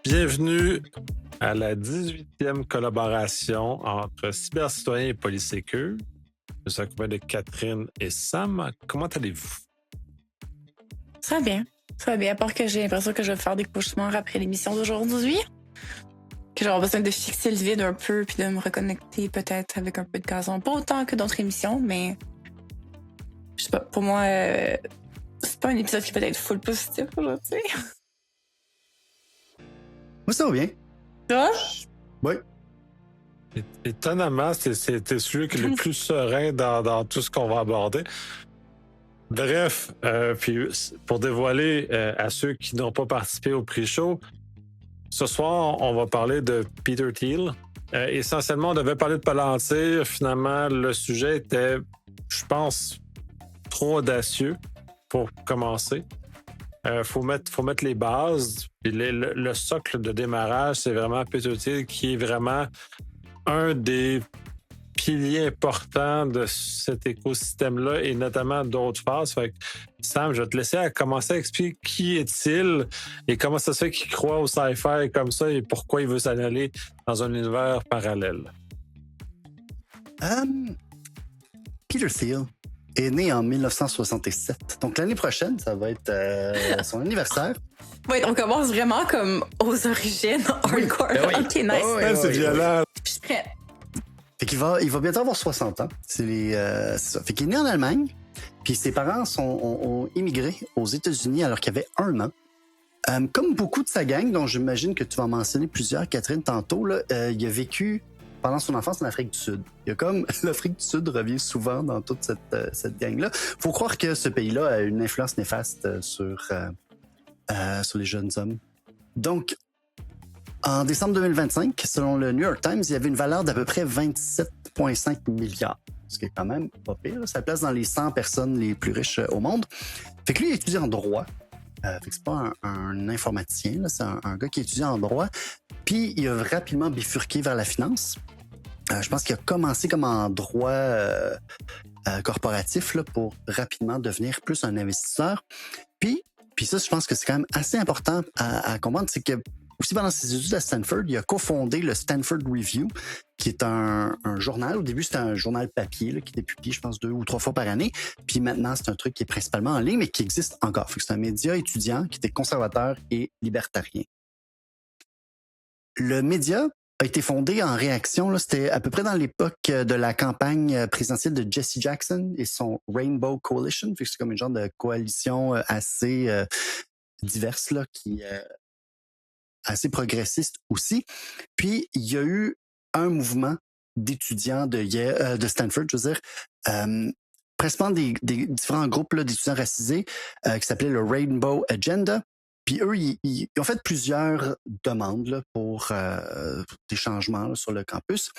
Bienvenue à la 18e collaboration entre Cybercitoyens et Polysécure. Je suis accompagné de Catherine et Sam. Comment allez-vous? Ça va bien. Ça va bien, à part que j'ai l'impression que je vais faire des cauchemars après l'émission d'aujourd'hui. Que j'aurai besoin de fixer le vide un peu puis de me reconnecter peut-être avec un peu de gazon. Pas autant que d'autres émissions, mais je sais pas, pour moi, c'est pas un épisode qui peut être full positif aujourd'hui. Moi, ça va bien. Toi? Oui. Étonnamment, c'était celui qui est le plus serein dans tout ce qu'on va aborder. Bref, puis pour dévoiler à ceux qui n'ont pas participé au pre-show, ce soir, on va parler de Peter Thiel. Essentiellement, on devait parler de Palantir. Finalement, le sujet était, je pense, trop audacieux pour commencer. Faut mettre les bases. Puis le socle de démarrage, c'est vraiment Peter Thiel qui est vraiment un des piliers importants de cet écosystème-là et notamment d'autres phases. Fait que, Sam, je vais te laisser commencer à expliquer qui est-il et comment ça se fait qu'il croit au sci-fi comme ça et pourquoi il veut s'en aller dans un univers parallèle. Peter Thiel est né en 1967. Donc, l'année prochaine, ça va être son anniversaire. Oui, on commence vraiment comme aux origines, hardcore. Ben oui. Ok, nice. C'est violent. Je suis prête. Fait qu'il va bientôt avoir 60 ans. C'est ça. Fait qu'il est né en Allemagne, puis ses parents ont immigré aux États-Unis alors qu'il avait 1 an. Comme beaucoup de sa gang, dont j'imagine que tu vas en mentionner plusieurs, Catherine, tantôt, là, il a vécu pendant son enfance en Afrique du Sud. Il y a comme l'Afrique du Sud revient souvent dans toute cette gang-là. Faut croire que ce pays-là a une influence néfaste sur les jeunes hommes. Donc, en décembre 2025, selon le New York Times, il y avait une valeur d'à peu près 27,5 milliards. Ce qui est quand même pas pire. Ça place dans les 100 personnes les plus riches au monde. Fait que lui, il étudie en droit. Fait que c'est pas un informaticien, là, c'est un gars qui étudie en droit. Puis il a rapidement bifurqué vers la finance. Je pense qu'il a commencé comme en droit corporatif là, pour rapidement devenir plus un investisseur. Puis ça, je pense que c'est quand même assez important à comprendre, c'est que aussi pendant ses études à Stanford, il a cofondé le Stanford Review, qui est un journal. Au début, c'était un journal papier là, qui était publié, je pense, 2 ou 3 fois par année. Puis maintenant, c'est un truc qui est principalement en ligne, mais qui existe encore. Fait que c'est un média étudiant qui était conservateur et libertarien. Le média a été fondé en réaction, là, c'était à peu près dans l'époque de la campagne présidentielle de Jesse Jackson et son Rainbow Coalition. Fait que c'est comme une genre de coalition assez diverse, là, qui assez progressiste aussi. Puis, il y a eu un mouvement d'étudiants de Stanford, je veux dire, principalement des différents groupes là, d'étudiants racisés qui s'appelaient le Rainbow Agenda. Puis eux, ils ont fait plusieurs demandes là, pour des changements là, sur le campus.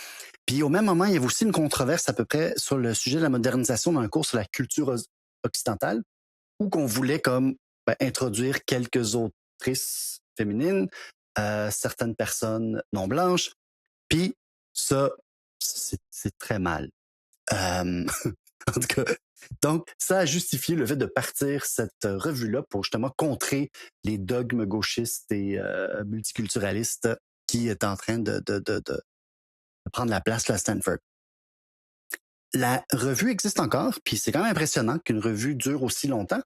Puis au même moment, il y avait aussi une controverse à peu près sur le sujet de la modernisation dans un cours sur la culture occidentale, où qu'on voulait comme introduire quelques autrices féminines, certaines personnes non blanches. Puis ça, c'est très mal. En tout cas, donc ça a justifié le fait de partir cette revue-là pour justement contrer les dogmes gauchistes et multiculturalistes qui est en train de prendre la place là, à Stanford. La revue existe encore, puis c'est quand même impressionnant qu'une revue dure aussi longtemps.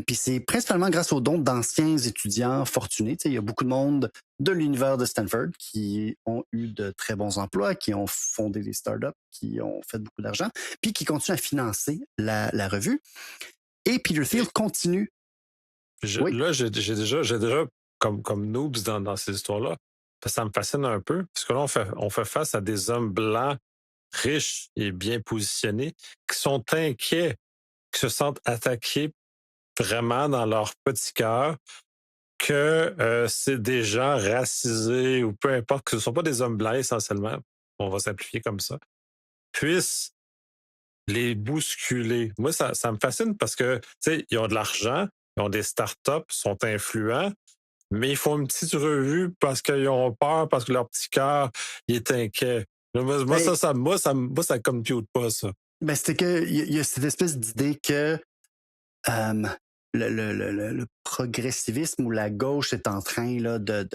Puis c'est principalement grâce aux dons d'anciens étudiants fortunés. Il y a beaucoup de monde de l'univers de Stanford qui ont eu de très bons emplois, qui ont fondé des startups, qui ont fait beaucoup d'argent, puis qui continuent à financer la revue. Et Peter Thiel continue. Oui. Là, j'ai déjà comme noobs dans ces histoires-là, ça me fascine un peu, parce que là, on fait face à des hommes blancs, riches et bien positionnés, qui sont inquiets, qui se sentent attaqués vraiment dans leur petit cœur que c'est des gens racisés ou peu importe, que ce ne sont pas des hommes blancs essentiellement, on va simplifier comme ça, puissent les bousculer. Moi, ça me fascine parce que, tu sais, ils ont de l'argent, ils ont des startups, sont influents, mais ils font une petite revue parce qu'ils ont peur, parce que leur petit cœur il est inquiet. Moi, Ben, ça compute pas, ça. ben c'était que il y a cette espèce d'idée que euh, le progressivisme ou la gauche est en train là, de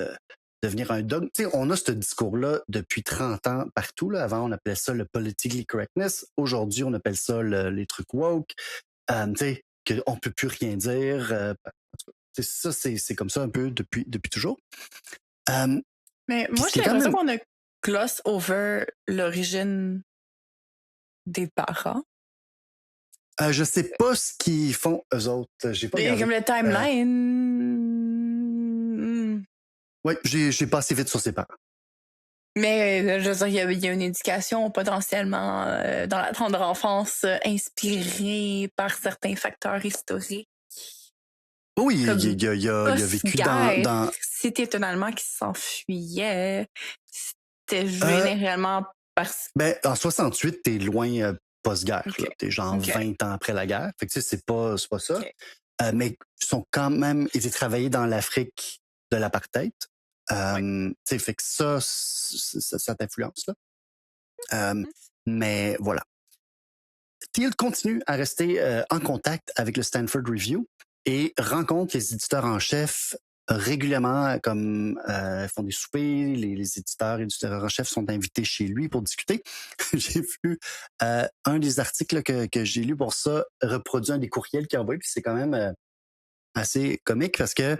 devenir un dogme. Tu sais, on a ce discours-là depuis 30 ans partout. Là. Avant, on appelait ça le politically correctness. Aujourd'hui, on appelle ça les trucs woke. Tu sais, qu'on peut plus rien dire. En tout cas, ça, c'est comme ça un peu depuis toujours. Mais Puis moi, ce qui j'ai est quand l'impression même... qu'on a gloss over l'origine des parents. je sais pas ce qu'ils font eux autres. J'ai pas Mais regardé. comme le timeline. Ouais, j'ai passé vite sur ses parents. Mais je veux dire, il y a une éducation potentiellement dans la tendre enfance inspirée par certains facteurs historiques. Oui, Comme il a vécu post-guerre, dans c'était un Allemand qui s'enfuyait. C'était euh, généralement parce ben, en 68, t'es loin post-guerre. que. Là. T'es genre OK. 20 ans après la guerre. Fait que tu sais, c'est pas ça. OK. Mais ils sont quand même été travaillés dans l'Afrique de l'apartheid. Ouais. Tu sais, fait que ça t'influence, là. Mais voilà. Thiel continue à rester en contact avec le Stanford Review et rencontre les éditeurs en chef régulièrement, comme font des soupers, les éditeurs et éditeurs en chef sont invités chez lui pour discuter. J'ai vu un des articles que j'ai lu pour ça reproduit un des courriels qu'il a envoyé, puis c'est quand même assez comique parce que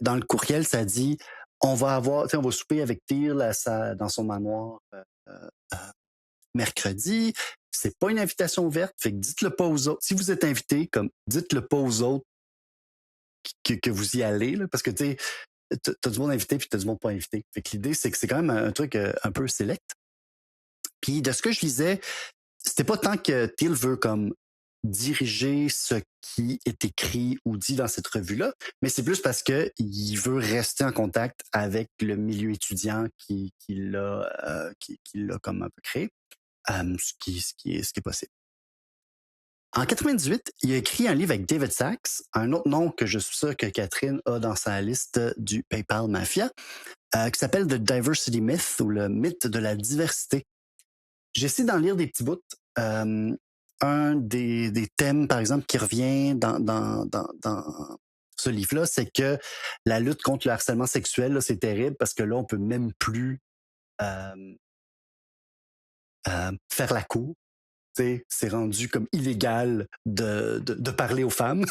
dans le courriel, ça dit on va avoir, tu sais, on va souper avec Thiel dans son manoir mercredi. C'est pas une invitation ouverte, fait que dites-le pas aux autres. Si vous êtes invité, comme dites-le pas aux autres que vous y allez, là, parce que tu sais, t'as du monde invité puis t'as du monde pas invité. Fait que l'idée, c'est que c'est quand même un truc un peu select. Puis de ce que je lisais, c'était pas tant que Thiel veut comme diriger ce qui est écrit ou dit dans cette revue-là, mais c'est plus parce que il veut rester en contact avec le milieu étudiant qui l'a comme un peu créé, ce qui est possible. En 98, il a écrit un livre avec David Sachs, un autre nom que je suis sûr que Catherine a dans sa liste du PayPal Mafia, qui s'appelle The Diversity Myth ou le mythe de la diversité. J'essaie d'en lire des petits bouts. Un des thèmes, par exemple, qui revient dans ce livre-là, c'est que la lutte contre le harcèlement sexuel, là, c'est terrible parce que là, on peut même plus faire la cour. C'est rendu comme illégal de parler aux femmes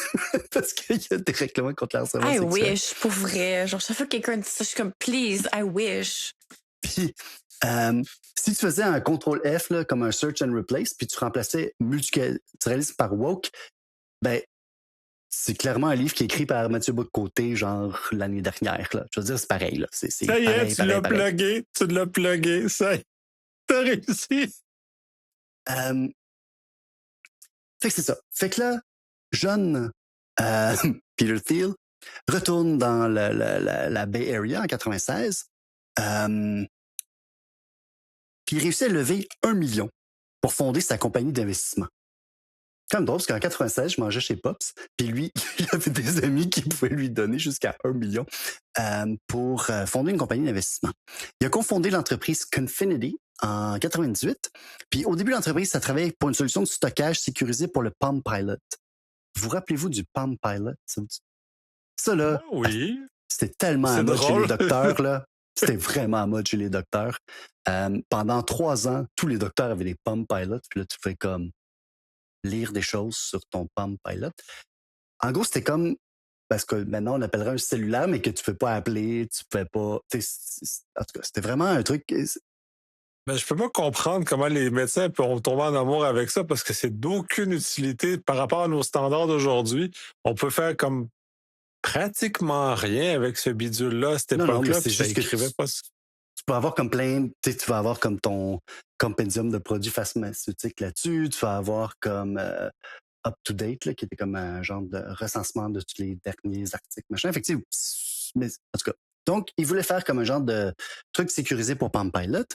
parce qu'il y a des règlements contre le harcèlement I sexuel. wish, pour vrai. Genre, chaque fois que quelqu'un dit ça, je suis comme, please, I wish. Puis, si tu faisais un contrôle F, là, comme un search and replace, puis tu remplaçais multiculturalisme par woke, ben, c'est clairement un livre qui est écrit par Mathieu Bock-Côté, genre l'année dernière. Là. Je veux dire, c'est pareil. Là. C'est Ça y est, pareil, pareil, pareil. tu l'as plugué, ça y est, t'as réussi. Fait que c'est ça. Fait que là, jeune Peter Thiel retourne dans la Bay Area en 96. Puis il réussit à lever 1 million pour fonder sa compagnie d'investissement. Comme drôle, parce qu'en 96, je mangeais chez Pops, puis lui, il avait des amis qui pouvaient lui donner jusqu'à 1 million pour fonder une compagnie d'investissement. Il a cofondé l'entreprise Confinity en 98. Puis au début de l'entreprise, ça travaillait pour une solution de stockage sécurisée pour le Palm Pilot. Vous rappelez-vous du Palm Pilot? Ça, là, Oui, c'était tellement à c'est mode chez les drôle. docteurs, là. C'était vraiment à mode chez les docteurs. Pendant 3 ans, tous les docteurs avaient des Palm Pilot. Puis là, tu fais comme lire des choses sur ton Palm Pilot. En gros, c'était comme, parce que maintenant, on appellerait un cellulaire, mais que tu ne peux pas appeler, tu ne peux pas... En tout cas, c'était vraiment un truc... Mais je peux pas comprendre comment les médecins peuvent tomber en amour avec ça parce que c'est d'aucune utilité par rapport à nos standards d'aujourd'hui. On peut faire comme pratiquement rien avec ce bidule-là à cette Non, mais époque-là, c'est puis ça juste que écrivait pas. tu peux avoir comme plein... Tu vas avoir comme ton compendium de produits pharmaceutiques là-dessus. Tu vas avoir comme... Up-to-date, là, qui était comme un genre de recensement de tous les derniers articles, machin. Effectivement, mais en tout cas. Donc, ils voulaient faire comme un genre de truc sécurisé pour Palm Pilot.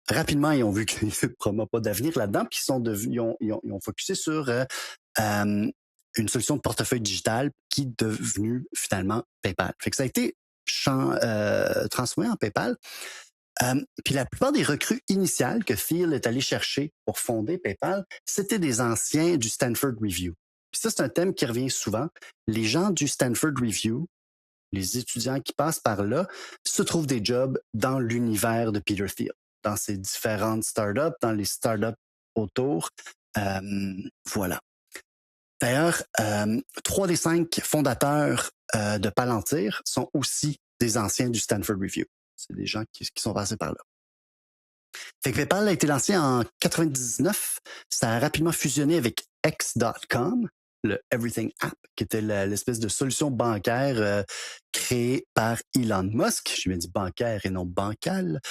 Rapidement, ils ont vu qu'il n'y avait probablement pas d'avenir là-dedans, puis ils ont focusé sur une solution de portefeuille digital qui est devenue finalement PayPal. Fait que ça a été transformé en PayPal. Puis la plupart des recrues initiales que Thiel est allé chercher pour fonder PayPal, c'était des anciens du Stanford Review. Puis ça, c'est un thème qui revient souvent. Les gens du Stanford Review, les étudiants qui passent par là, se trouvent des jobs dans l'univers de Peter Thiel, dans ses différentes startups, dans les startups autour. Voilà. D'ailleurs, 3 des 5 fondateurs de Palantir sont aussi des anciens du Stanford Review. C'est des gens qui sont passés par là. Fait que PayPal a été lancé en 99. Ça a rapidement fusionné avec X.com, le Everything App, qui était l'espèce de solution bancaire créée par Elon Musk. J'ai bien dit bancaire et non bancal.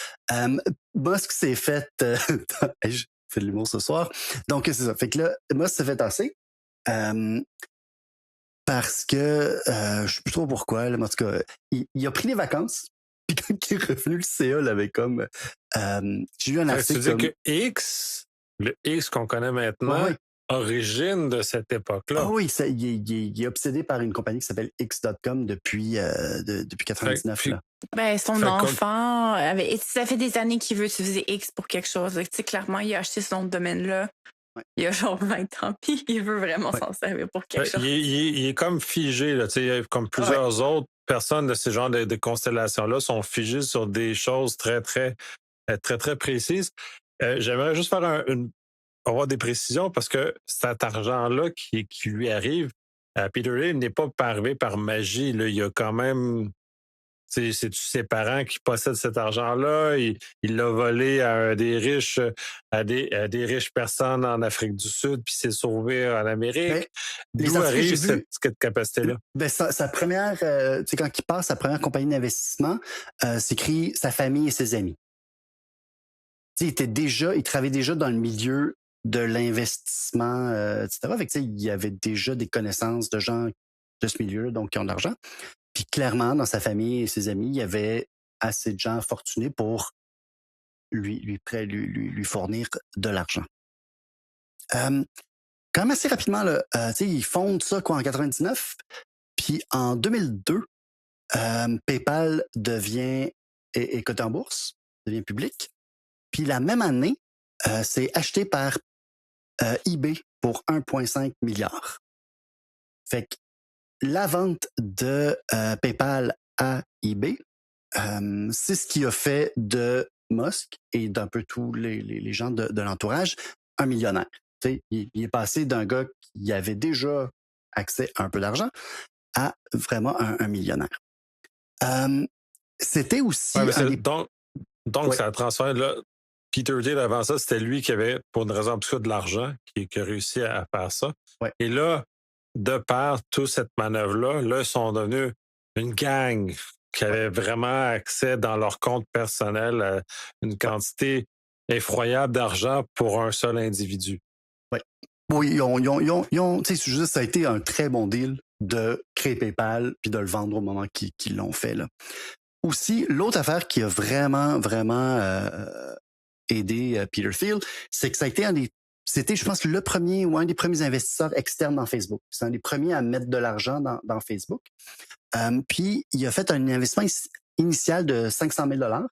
Musk s'est fait... je fais de l'humour ce soir. Donc, c'est ça. Fait que là, Musk s'est fait tasser. Parce que je sais plus trop pourquoi, là, mais en tout cas, il a pris des vacances. Puis quand il est revenu, le CA l'avait comme. J'ai eu un Fait que tu article veux dire comme. que X, le X qu'on connaît Ah maintenant, oui, origine de cette ah époque-là. oui, il est obsédé par une compagnie qui s'appelle X.com depuis Fait, 99 puis, là. Ben, son fait comme, enfant avait. Ça fait des années qu'il veut utiliser X pour quelque chose. Tu sais, clairement, il a acheté son domaine-là. Ouais, Il a genre 20 ans, puis il veut vraiment ouais. s'en servir pour quelque chose. il est comme figé, là, tu sais, comme Ah ouais. plusieurs autres personnes de ce genre de constellations-là sont figées sur des choses très précises. J'aimerais juste faire avoir des précisions parce que cet argent-là qui lui arrive, Peter Lee n'est pas arrivé par magie. Là. Il y a quand même. C'est ses parents qui possèdent cet argent-là. Il l'a volé à des riches, à des riches personnes en Afrique du Sud, puis s'est sauvé en Ben, Amérique. les D'où articles que j'ai arrive cette vus, capacité-là? ben, sa première, tu sais, quand il passe sa première compagnie d'investissement, c'est écrit sa famille et ses amis. Tu sais, il travaillait déjà dans le milieu de l'investissement, etc. Fait que, tu sais, il y avait déjà des connaissances de gens de ce milieu, donc qui ont de l'argent. Puis clairement, dans sa famille et ses amis, il y avait assez de gens fortunés pour lui fournir de l'argent. Quand même assez rapidement, là, tu sais, il fonde ça quoi en 99, puis en 2002, PayPal est coté en bourse, devient public. Puis la même année, c'est acheté par eBay pour 1,5 milliard. Fait que la vente de PayPal à eBay, c'est ce qui a fait de Musk et d'un peu tous les gens de l'entourage un millionnaire. Tu sais, il est passé d'un gars qui avait déjà accès à un peu d'argent à vraiment un millionnaire. C'était Ouais, aussi mais un des... donc, Ouais, ça a transféré. Là, Peter Thiel, avant ça, c'était lui qui avait, pour une raison absurde, de l'argent, qui a réussi à faire ça. ouais. Et là, de par toute cette manœuvre-là, là, ils sont devenus une gang qui Ouais. avait vraiment accès dans leur compte personnel à une Ouais. quantité effroyable d'argent pour un seul individu. Ouais. Oui, tu sais, ça a été un très bon deal de créer PayPal puis de le vendre au moment qu'ils l'ont fait, là. Aussi, l'autre affaire qui a vraiment aidé Peter Thiel, c'est que ça a été c'était, je pense, le premier ou un des premiers investisseurs externes dans Facebook. C'est un des premiers à mettre de l'argent dans Facebook. Puis, il a fait un investissement initial de 500 000 $.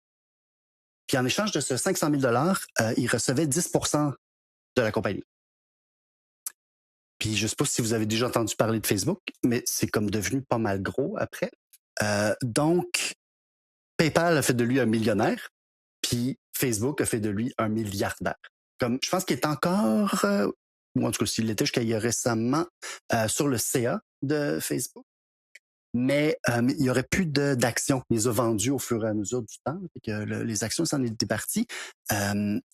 Puis, en échange de ce 500 000 $, il recevait 10% de la compagnie. Puis je sais pas si vous avez déjà entendu parler de Facebook, mais c'est comme devenu pas mal gros après. Donc, PayPal a fait de lui un millionnaire, puis Facebook a fait de lui un milliardaire. Comme je pense qu'il est encore, ou en tout cas s'il l'était jusqu'à il y a récemment, sur le CA de Facebook. Mais il y aurait plus d'actions. Il les a vendues au fur et à mesure du temps. Fait que les actions s'en étaient parties.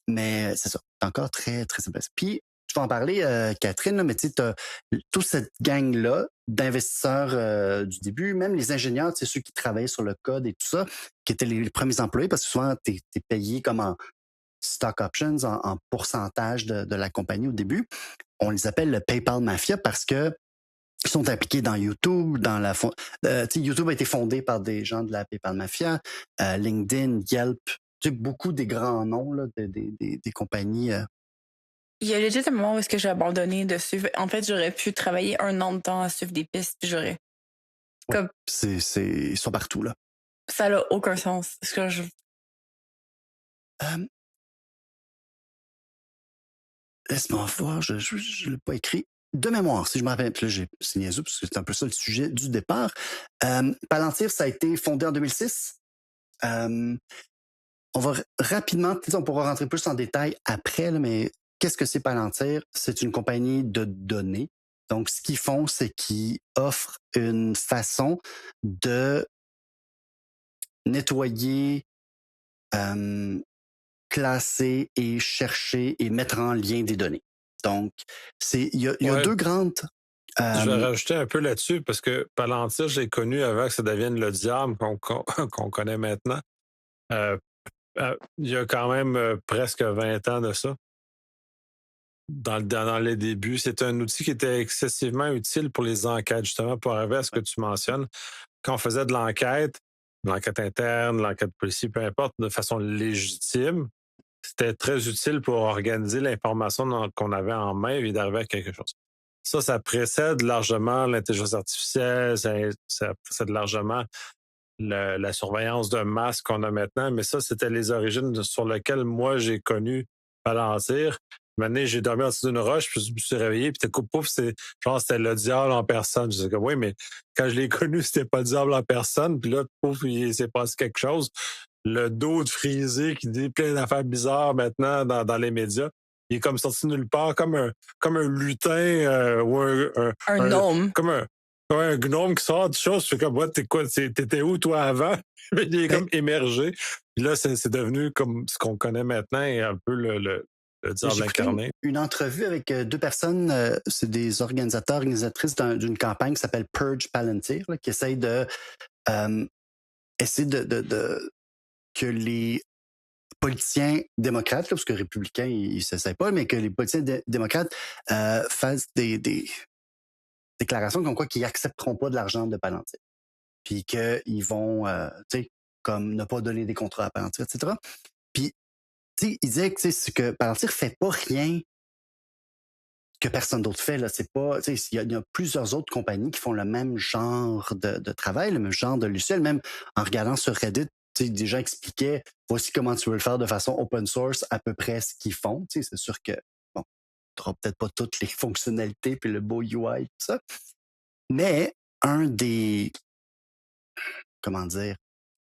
Mais c'est ça. C'est encore très, très simple. Puis, tu vas en parler, Catherine, là, mais tu sais, t'as toute cette gang-là d'investisseurs du début, même les ingénieurs, tu sais, ceux qui travaillaient sur le code et tout ça, qui étaient les premiers employés, parce que souvent, tu es payé comme en stock options, en pourcentage de la compagnie au début. On les appelle le PayPal Mafia parce que ils sont impliqués dans YouTube, YouTube a été fondé par des gens de la PayPal Mafia, LinkedIn, Yelp, beaucoup des grands noms là, des compagnies. Il y a legit un moment où est-ce que j'ai abandonné de suivre. En fait, j'aurais pu travailler 1 an de temps à suivre des pistes, puis j'aurais. Ouais, Comme, ils sont partout là. ça n'a aucun sens. Parce que Euh, Laisse-moi voir, je ne l'ai pas écrit. De mémoire, si je me rappelle, puis là, c'est niaiseux, parce que c'est un peu ça le sujet du départ. Palantir, ça a été fondé en 2006. On va rapidement, on pourra rentrer plus en détail après, là, mais qu'est-ce que c'est Palantir? C'est une compagnie de données. Donc, ce qu'ils font, c'est qu'ils offrent une façon de nettoyer, classer et chercher et mettre en lien des données. Donc, il y a Ouais, deux grandes. je vais Euh, rajouter un peu là-dessus parce que Palantir, j'ai connu avant que ça devienne le diable qu'on connaît maintenant. Euh, il y a quand même presque 20 ans de ça. Dans les débuts, c'est un outil qui était excessivement utile pour les enquêtes, justement, pour arriver à ce que tu mentionnes. Quand on faisait de l'enquête interne, l'enquête policière, peu importe, de façon légitime, c'était très utile pour organiser l'information qu'on avait en main et d'arriver à quelque chose. Ça précède largement l'intelligence artificielle, ça précède largement la surveillance de masse qu'on a maintenant, mais ça, c'était les origines sur lesquelles moi, j'ai connu Palantir. Maintenant, j'ai dormi en dessous d'une roche, puis je me suis réveillé, puis pouf, c'était le diable en personne. Je disais que oui, mais quand je l'ai connu, c'était pas le diable en personne, puis là, pouf, il s'est passé quelque chose. Le dos de frisé qui dit plein d'affaires bizarres maintenant dans les médias. Il est comme sorti de nulle part, comme un lutin ou Un gnome. comme un gnome qui sort de choses. Tu fais comme, ouais, t'étais où toi avant? Il est ben, comme émergé. Puis là, c'est devenu comme ce qu'on connaît maintenant et un peu le diable j'ai écouté incarné. une entrevue avec deux personnes, c'est des organisatrices d'une campagne qui s'appelle Purge Palantir, là, qui essaye de essayer que les politiciens démocrates, là, parce que républicains, ils ne s'essayent pas, mais que les politiciens démocrates fassent des déclarations comme quoi qu'ils accepteront pas de l'argent de Palantir. Puis qu'ils vont, tu sais, comme ne pas donner des contrats à Palantir, etc. Puis, tu sais, ils disaient que, que Palantir fait pas rien que personne d'autre fait. Là. C'est pas, il y a plusieurs autres compagnies qui font le même genre de travail, le même genre de logiciel. Même en regardant sur Reddit, des gens expliquaient voici comment tu veux le faire de façon open source, à peu près ce qu'ils font. C'est sûr que, bon, tu n'auras peut-être pas toutes les fonctionnalités puis le beau UI, tout ça. Mais un des, comment dire,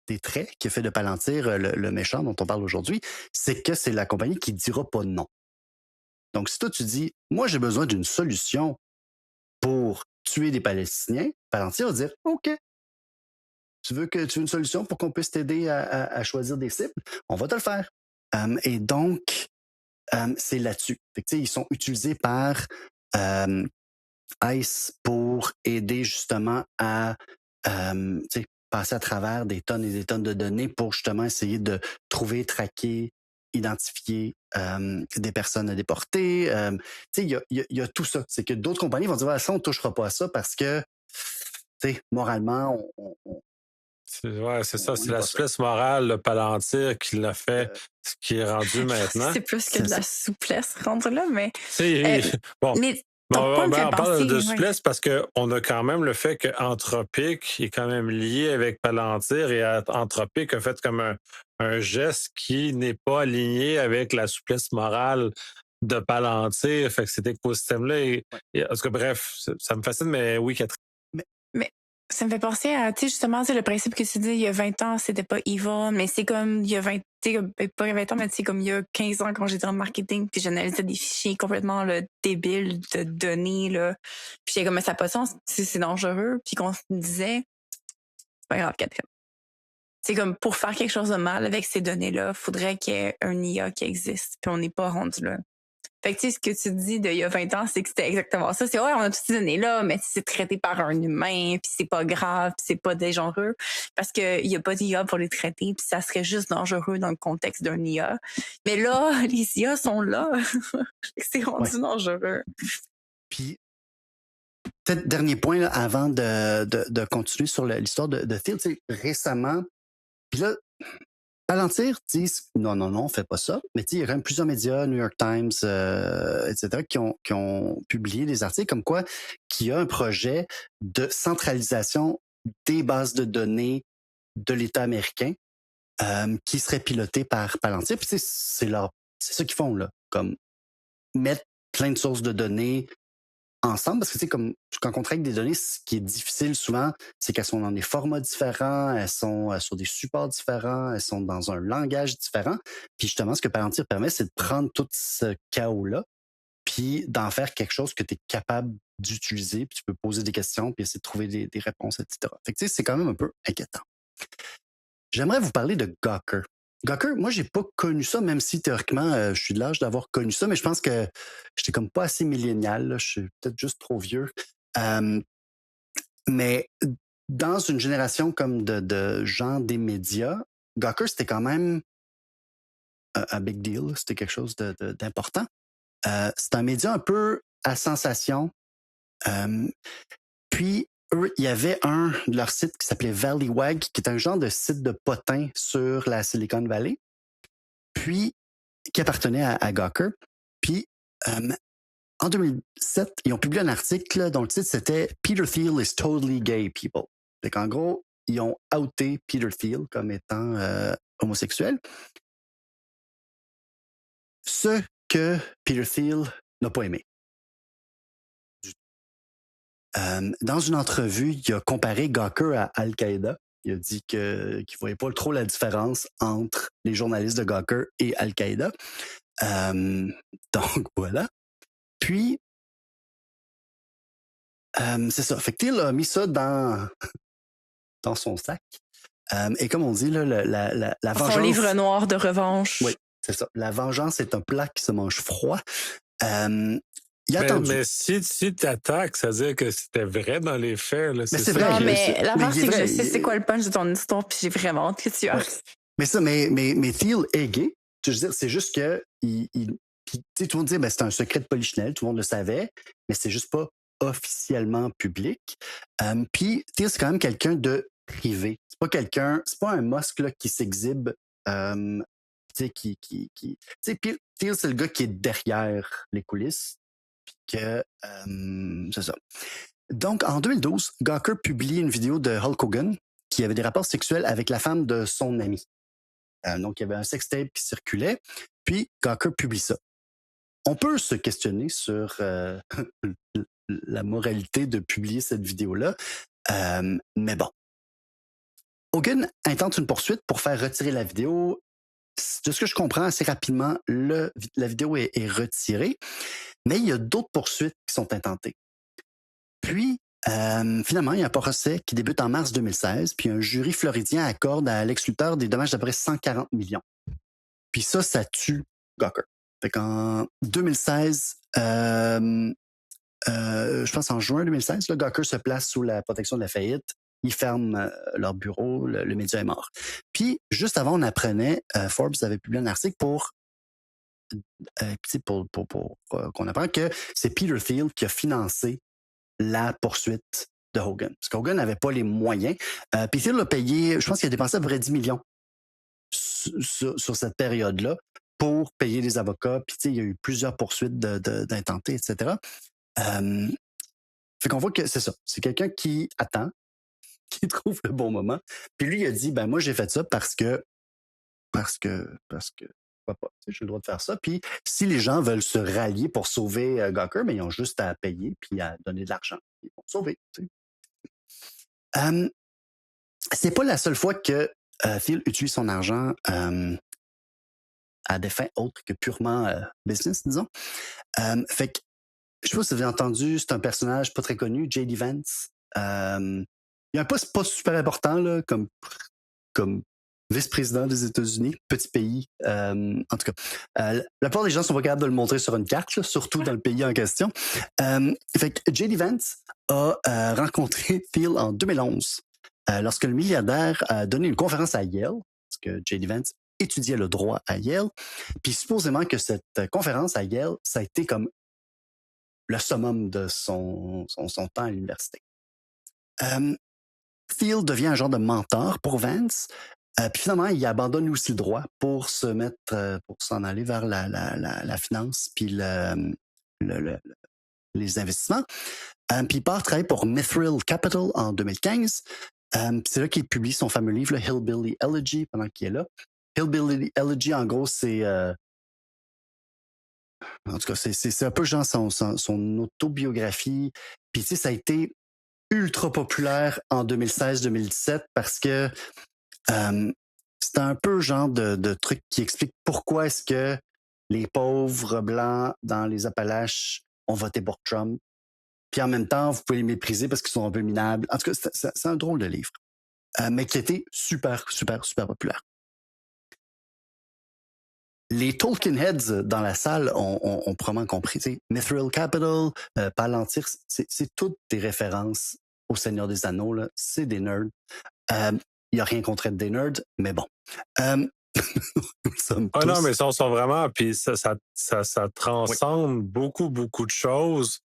des traits qui a fait de Palantir le méchant dont on parle aujourd'hui, c'est que c'est la compagnie qui dira pas non. Donc, si toi, tu dis, moi, j'ai besoin d'une solution pour tuer des Palestiniens, Palantir va dire, OK, tu veux une solution pour qu'on puisse t'aider à choisir des cibles? On va te le faire. Et donc, c'est là-dessus. Ils sont utilisés par ICE pour aider justement à passer à travers des tonnes et des tonnes de données pour justement essayer de trouver, traquer, identifier des personnes à déporter. Il y a tout ça. C'est que d'autres compagnies vont dire, ouais, ça, on ne touchera pas à ça parce que, moralement, C'est ça, on c'est n'est la pas sûr. souplesse morale, le Palantir qui l'a fait, Euh, ce qui est rendu maintenant. C'est plus que c'est de la ça. souplesse rendre là, mais, Tu sais, bon, mais mais ton point me fait on parle de penser, ouais. souplesse parce qu'on a quand même le fait que Anthropic est quand même lié avec Palantir et Anthropic a fait comme un geste qui n'est pas aligné avec la souplesse morale de Palantir. Fait que cet écosystème-là, Ouais. en tout cas, bref, ça me fascine, mais oui, Catherine. Mais ça me fait penser à, tu sais, justement, le principe que tu dis, il y a 20 ans, c'était pas evil, mais c'est comme, il y a 20, tu sais, pas 20 ans, mais tu sais, comme il y a 15 ans, quand j'étais en marketing, puis j'analysais des fichiers complètement débiles de données, là. Puis j'étais comme, mais ça n'a pas de sens, c'est dangereux. Puis qu'on se disait, c'est pas grave, Catherine. C'est comme, pour faire quelque chose de mal avec ces données-là, il faudrait qu'il y ait un IA qui existe, puis on n'est pas rendu là. Fait que, tu sais, ce que tu dis d'il y a 20 ans, c'est que c'était exactement ça. C'est, ouais, on a toutes ces données-là, mais c'est traité par un humain, puis c'est pas grave, puis c'est pas dangereux, parce qu'il y a pas d'IA pour les traiter, puis ça serait juste dangereux dans le contexte d'un IA. Mais là, les IA sont là. C'est rendu Ouais. dangereux. Puis, peut-être dernier point là, avant de continuer sur l'histoire de Thiel, récemment, puis là, Palantir disent non, non, non, on fait pas ça. Mais il y a quand même plusieurs médias, New York Times, etc., qui ont publié des articles comme quoi qu'il y a un projet de centralisation des bases de données de l'État américain qui serait piloté par Palantir. Puis c'est ça qu'ils font, là, comme mettre plein de sources de données ensemble, parce que comme quand on traite des données, ce qui est difficile souvent, c'est qu'elles sont dans des formats différents, elles sont sur des supports différents, elles sont dans un langage différent. Puis justement, ce que Palantir permet, c'est de prendre tout ce chaos-là, puis d'en faire quelque chose que tu es capable d'utiliser, puis tu peux poser des questions, puis essayer de trouver des réponses, etc. Fait que c'est quand même un peu inquiétant. J'aimerais vous parler de Gawker. Gawker, moi, j'ai pas connu ça, même si théoriquement, je suis de l'âge d'avoir connu ça, mais je pense que j'étais comme pas assez millénial. Là. Je suis peut-être juste trop vieux. Mais dans une génération comme de gens des médias, Gawker, c'était quand même un big deal. C'était quelque chose d'important. C'est un média un peu à sensation. Puis, eux, il y avait un de leurs sites qui s'appelait Valleywag, qui est un genre de site de potin sur la Silicon Valley, puis qui appartenait à Gawker. Puis, en 2007, ils ont publié un article dont le titre c'était Peter Thiel is totally gay people. Fait qu'en gros, ils ont outé Peter Thiel comme étant homosexuel. Ce que Peter Thiel n'a pas aimé. Dans une entrevue, il a comparé Gawker à Al-Qaïda. Il a dit qu'il ne voyait pas trop la différence entre les journalistes de Gawker et Al-Qaïda. Donc, voilà. Puis, c'est ça. Fait que Thiel a mis ça dans son sac. Et comme on dit, là, la vengeance... Son livre noir de revanche. Oui, c'est ça. La vengeance est un plat qui se mange froid. Mais si tu attaques, ça veut dire que c'était vrai dans les faits. Là, c'est vrai. Non, mais l'affaire, c'est que je sais c'est quoi le punch de ton histoire, puis j'ai vraiment hâte que tu as. Mais Thiel est gay. Je veux dire, c'est juste que tout le monde dit c'est un secret de polichinelle, tout le monde le savait, mais c'est juste pas officiellement public. Puis Thiel, c'est quand même quelqu'un de privé. C'est pas un Musk là, qui s'exhibe. Thiel, c'est le gars qui est derrière les coulisses. Puis que c'est ça. Donc, en 2012, Gawker publie une vidéo de Hulk Hogan qui avait des rapports sexuels avec la femme de son ami. Donc, il y avait un sextape qui circulait, puis Gawker publie ça. On peut se questionner sur la moralité de publier cette vidéo-là, mais bon. Hogan intente une poursuite pour faire retirer la vidéo. De ce que je comprends assez rapidement, la vidéo est retirée, mais il y a d'autres poursuites qui sont intentées. Puis, finalement, il y a un procès qui débute en mars 2016, puis un jury floridien accorde à Lex Luthor des dommages d'à peu près 140 millions. Puis ça tue Gawker. Fait qu'en 2016, je pense en juin 2016, là, Gawker se place sous la protection de la faillite. Ils ferment leur bureau, le média est mort. Puis, juste avant, on apprenait, Forbes avait publié un article pour qu'on apprenne que c'est Peter Thiel qui a financé la poursuite de Hogan. Parce qu'Hogan n'avait pas les moyens. Puis Thiel a payé, je pense qu'il a dépensé à peu près 10 millions sur cette période-là pour payer les avocats. Puis il y a eu plusieurs poursuites d'intenter, etc. Fait qu'on voit que c'est ça. C'est quelqu'un qui attend, qui trouve le bon moment. Puis lui, il a dit, moi, j'ai fait ça parce que pourquoi pas, j'ai le droit de faire ça. Puis si les gens veulent se rallier pour sauver Gawker, mais ils ont juste à payer puis à donner de l'argent. Ils vont sauver. C'est pas la seule fois que Thiel utilise son argent à des fins autres que purement business, disons. Fait que je sais pas si vous avez entendu, c'est un personnage pas très connu, J.D. Vance. Il y a un poste pas super important là, comme vice-président des États-Unis, petit pays. En tout cas, la plupart des gens sont pas capables de le montrer sur une carte, là, surtout dans le pays en question. Fait que J.D. Vance a rencontré Thiel en 2011 lorsque le milliardaire a donné une conférence à Yale, parce que J.D. Vance étudiait le droit à Yale. Puis supposément que cette conférence à Yale, ça a été comme le summum de son temps à l'université. Thiel devient un genre de mentor pour Vance. Puis finalement, il abandonne aussi le droit pour pour s'en aller vers la finance puis les investissements. Puis il part travailler pour Mithril Capital en 2015. C'est là qu'il publie son fameux livre, là, Hillbilly Elegy, pendant qu'il est là. Hillbilly Elegy, en gros, c'est... en tout cas, c'est un peu genre son autobiographie. Puis, tu sais, ça a été ultra populaire en 2016-2017 parce que c'est un peu genre de truc qui explique pourquoi est-ce que les pauvres blancs dans les Appalaches ont voté pour Trump. Puis en même temps, vous pouvez les mépriser parce qu'ils sont un peu minables. En tout cas, c'est un drôle de livre, mais qui a été super, super, super populaire. Les Tolkien Heads dans la salle ont probablement compris. Mithril Capital, Palantir, c'est toutes des références au Seigneur des Anneaux. Là. C'est des nerds. Il n'y a rien contre être des nerds, mais bon. Nous sommes tous... non, mais ils sont vraiment... Puis ça transcende beaucoup, beaucoup de choses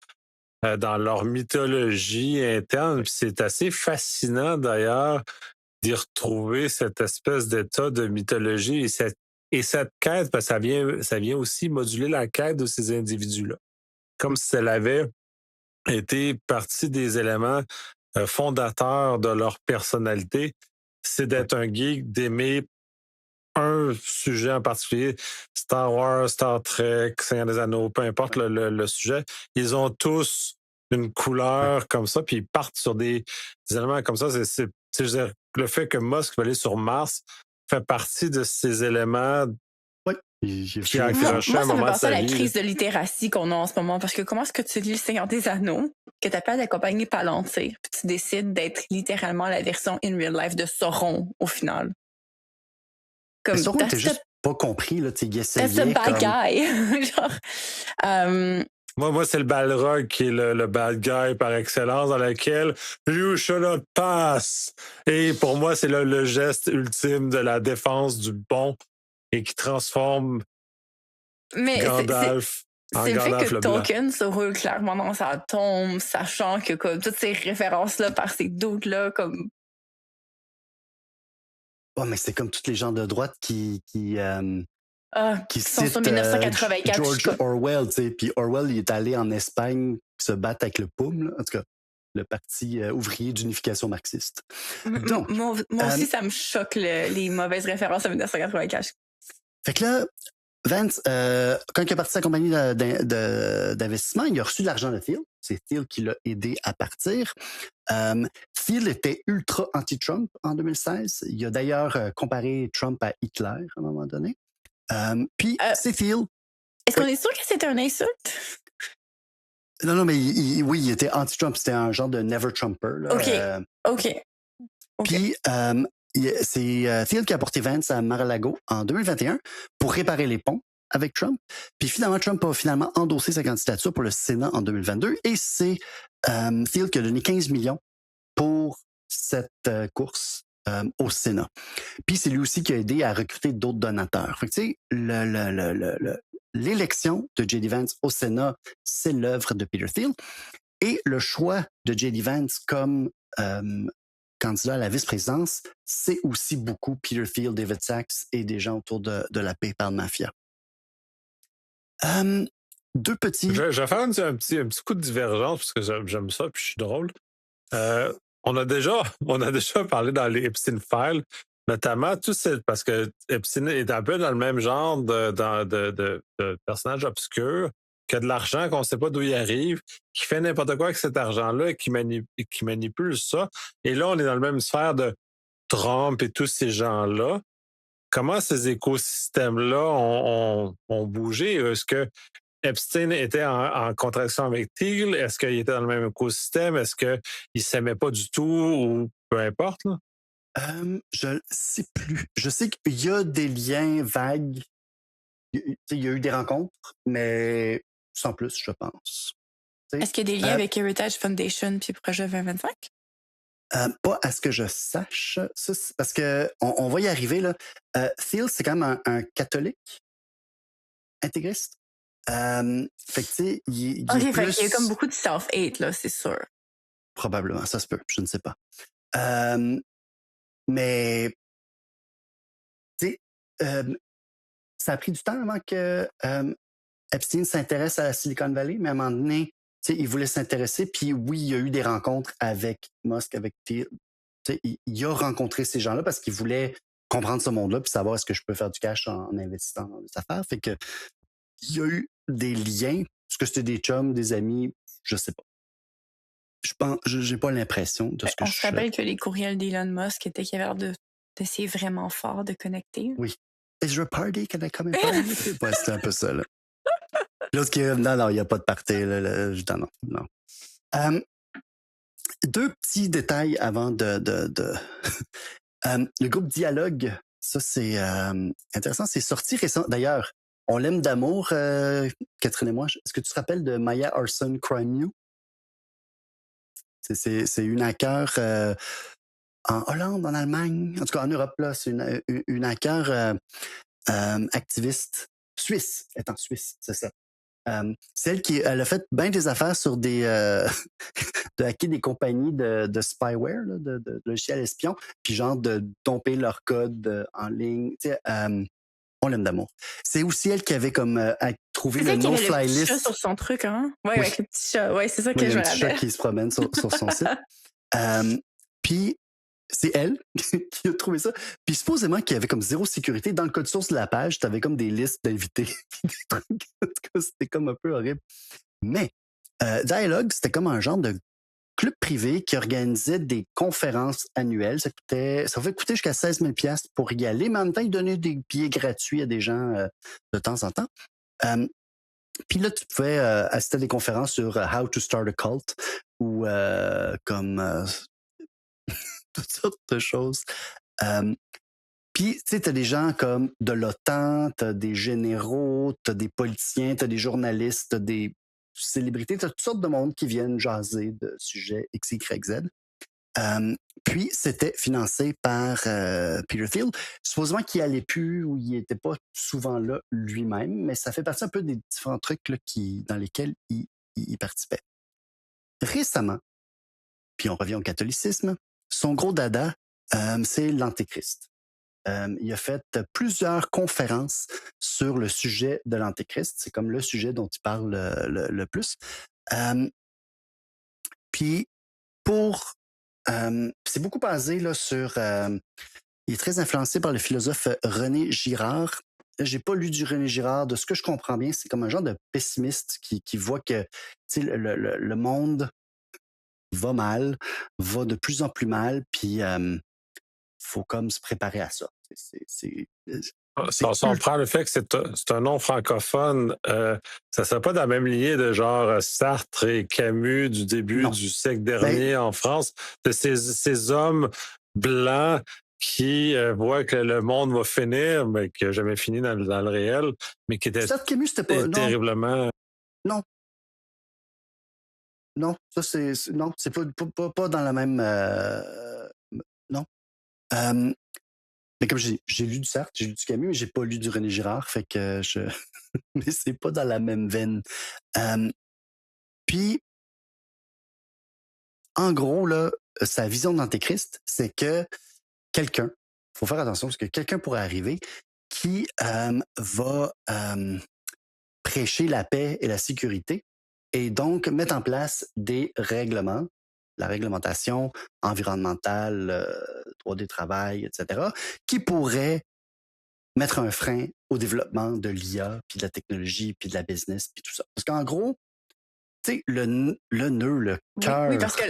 dans leur mythologie interne. Puis c'est assez fascinant, d'ailleurs, d'y retrouver cette espèce d'état de mythologie et cette quête, parce que ça vient aussi moduler la quête de ces individus-là. Comme si elle avait été partie des éléments fondateurs de leur personnalité, c'est d'être un geek, d'aimer un sujet en particulier, Star Wars, Star Trek, Seigneur des Anneaux, peu importe le sujet, ils ont tous une couleur comme ça, puis ils partent sur des éléments comme ça. Je veux dire, le fait que Musk va aller sur Mars fait partie de ces éléments qui a accroché à un ça me moment de passe à sa la vie. crise de littératie qu'on a en ce moment, parce que comment est-ce que tu lis Le Seigneur des Anneaux, que tu appelles d'accompagner Palantir, puis tu décides d'être littéralement la version in real life de Sauron, au final? Mais Sauron, t'as juste pas compris, là, il essayait That's a bad guy. Genre... Moi, c'est le Balrog qui est le bad guy par excellence, dans lequel you shall not pass. Et pour moi, c'est le geste ultime de la défense du bon et qui transforme Gandalf en c'est le Gandalf fait que le blanc. Tolkien se roule clairement dans sa tombe, sachant que comme toutes ces références-là par ces doutes-là, comme... Oh, mais c'est comme tous les gens de droite qui sont sur citent 1984. George Orwell, tu sais. Puis Orwell, il est allé en Espagne se battre avec le POUM, là. En tout cas, le Parti ouvrier d'unification marxiste. Donc, moi aussi, ça me choque les mauvaises références à 1984. Fait que là, Vance, quand il a parti sa compagnie d'investissement, il a reçu de l'argent de Thiel. C'est Thiel qui l'a aidé à partir. Thiel était ultra anti-Trump en 2016. Il a d'ailleurs comparé Trump à Hitler à un moment donné. Puis c'est Thiel. Est-ce qu'on est sûr que c'était une insulte? Non, mais oui, il était anti-Trump. C'était un genre de never Trumper. Là. OK. Puis c'est Thiel qui a porté Vance à Mar-a-Lago en 2021 pour réparer les ponts avec Trump. Puis finalement, Trump a finalement endossé sa candidature pour le Sénat en 2022 et c'est Thiel qui a donné 15 millions pour cette course au Sénat. Puis c'est lui aussi qui a aidé à recruter d'autres donateurs. Fait que tu sais, l'élection de J.D. Vance au Sénat, c'est l'œuvre de Peter Thiel. Et le choix de J.D. Vance comme candidat à la vice-présidence, c'est aussi beaucoup Peter Thiel, David Sachs et des gens autour de la PayPal Mafia. Deux petits... Je vais faire un petit coup de divergence parce que j'aime ça puis je suis drôle. On a déjà parlé dans les Epstein Files, notamment parce que Epstein est un peu dans le même genre de personnage obscur, qui a de l'argent qu'on ne sait pas d'où il arrive, qui fait n'importe quoi avec cet argent-là et qui manipule ça. Et là, on est dans le même sphère de Trump et tous ces gens-là. Comment ces écosystèmes-là ont bougé? Est-ce que Epstein était en contradiction avec Thiel? Est-ce qu'il était dans le même écosystème? Est-ce qu'il ne s'aimait pas du tout ou peu importe? Là? Je ne sais plus. Je sais qu'il y a des liens vagues. Il y a eu des rencontres, mais sans plus, je pense. Est-ce qu'il y a des liens avec Heritage Foundation puis Projet 2025? Pas à ce que je sache. Ça, parce que on va y arriver. Là. Thiel, c'est quand même un catholique intégriste. Fait que, tu sais, il est plus... il y a comme beaucoup de self-hate, là, c'est sûr. Probablement, ça se peut, je ne sais pas. Mais, tu sais, ça a pris du temps avant que Epstein s'intéresse à la Silicon Valley, mais à un moment donné, tu sais, il voulait s'intéresser, puis oui, il y a eu des rencontres avec Musk, avec Thiel, il a rencontré ces gens-là parce qu'il voulait comprendre ce monde-là puis savoir est-ce que je peux faire du cash en investissant dans des affaires. Fait que il y a eu des liens. Est-ce que c'était des chums, des amis? Je sais pas. Je pense, j'ai pas l'impression de ce que On se rappelle que les courriels d'Elon Musk étaient qu'il avait l'air d'essayer vraiment fort de connecter. Oui. Is there a party? Can I come and party? Ouais, c'était un peu ça, là. L'autre qui est non, il n'y a pas de party, là. Non. Deux petits détails avant le groupe Dialogue, ça, c'est intéressant. C'est sorti récent. D'ailleurs, on l'aime d'amour, Catherine et moi. Est-ce que tu te rappelles de Maya Arson Crime You? C'est une hacker en Hollande, en Allemagne, en tout cas en Europe, là. C'est une hacker activiste suisse. Elle est en Suisse, c'est ça. Celle qui elle a fait bien des affaires sur des de hacker des compagnies de spyware, là, de logiciels espions, puis genre de domper leur code en ligne. Tu sais, on l'aime d'amour. C'est aussi elle qui avait comme trouvé le no-fly list. Chat sur son truc, hein? Ouais, avec le petit chat. Ouais, c'est ça que je me rappelle. Le petit chat qui se promène sur son site. Puis c'est elle qui a trouvé ça. Puis supposément qu'il y avait comme zéro sécurité. Dans le code source de la page, tu avais comme des listes d'invités. C'était comme un peu horrible. Mais Dialogue, c'était comme un genre de club privé qui organisait des conférences annuelles. Ça pouvait coûter jusqu'à 16 000 $ pour y aller, mais en même temps, ils donnaient des billets gratuits à des gens de temps en temps. Puis là, tu pouvais assister à des conférences sur How to Start a Cult ou comme toutes sortes de choses. Puis, tu sais, t'as des gens comme de l'OTAN, t'as des généraux, t'as des politiciens, t'as des journalistes, t'as des célébrités, t'as toutes sortes de monde qui viennent jaser de sujets X, Y, Z. Puis, c'était financé par Peter Thiel. Supposément qu'il allait plus ou il était pas souvent là lui-même, mais ça fait partie un peu des différents trucs là, dans lesquels il participait. Récemment, puis on revient au catholicisme, son gros dada, c'est l'Antéchrist. Il a fait plusieurs conférences sur le sujet de l'Antéchrist. C'est comme le sujet dont il parle le plus. Puis, c'est beaucoup basé là, sur... il est très influencé par le philosophe René Girard. J'ai pas lu du René Girard. De ce que je comprends bien, c'est comme un genre de pessimiste qui voit que le monde va mal, va de plus en plus mal, puis faut comme se préparer à ça. Si on prend le fait que c'est un nom francophone, ça serait pas dans la même lignée de genre Sartre et Camus du début du siècle dernier en France, de ces hommes blancs qui voient que le monde va finir, mais qui n'a jamais fini dans le réel, mais qui étaient Camus, c'était pas, terriblement... Non, ça c'est pas dans la même... non. Mais comme j'ai lu du Sartre, j'ai lu du Camus, mais j'ai pas lu du René Girard, fait que mais c'est pas dans la même veine. Puis, en gros, là, sa vision d'Antéchrist, c'est que quelqu'un, faut faire attention parce que quelqu'un pourrait arriver qui va prêcher la paix et la sécurité et donc mettre en place des règlements, la réglementation environnementale, droit du travail, etc., qui pourrait mettre un frein au développement de l'IA, puis de la technologie, puis de la business, puis tout ça. Parce qu'en gros, tu sais, le nœud, le cœur... Oui, parce que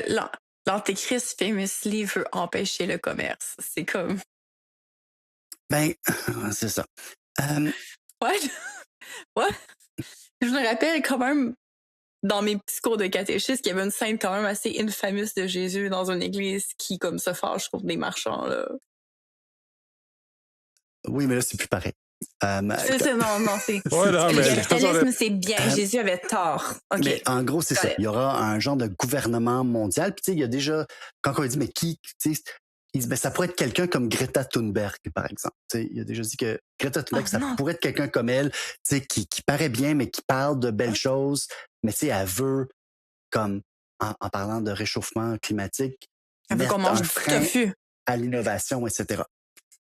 l'Antéchrist famously veut empêcher le commerce. C'est comme... Ben, c'est ça. Ouais. Je me rappelle quand même, dans mes petits cours de catéchisme, qu'il y avait une scène quand même assez infamous de Jésus dans une église qui, comme, se fâche contre des marchands, là. Oui, mais là, c'est plus pareil. C'est ça, non, c'est... le capitalisme, c'est bien. Jésus avait tort. Okay. Mais en gros, c'est ça. Il y aura un genre de gouvernement mondial. Puis, tu sais, il y a déjà... Quand on a dit, mais qui... Tu sais, il dit, ben, ça pourrait être quelqu'un comme Greta Thunberg, par exemple. Tu sais, il a déjà dit que Greta Thunberg, ça pourrait être quelqu'un comme elle, tu sais, qui paraît bien, mais qui parle de belles choses. Mais tu sais, elle veut, comme en parlant de réchauffement climatique, elle veut qu'on mange du tofu à l'innovation, etc.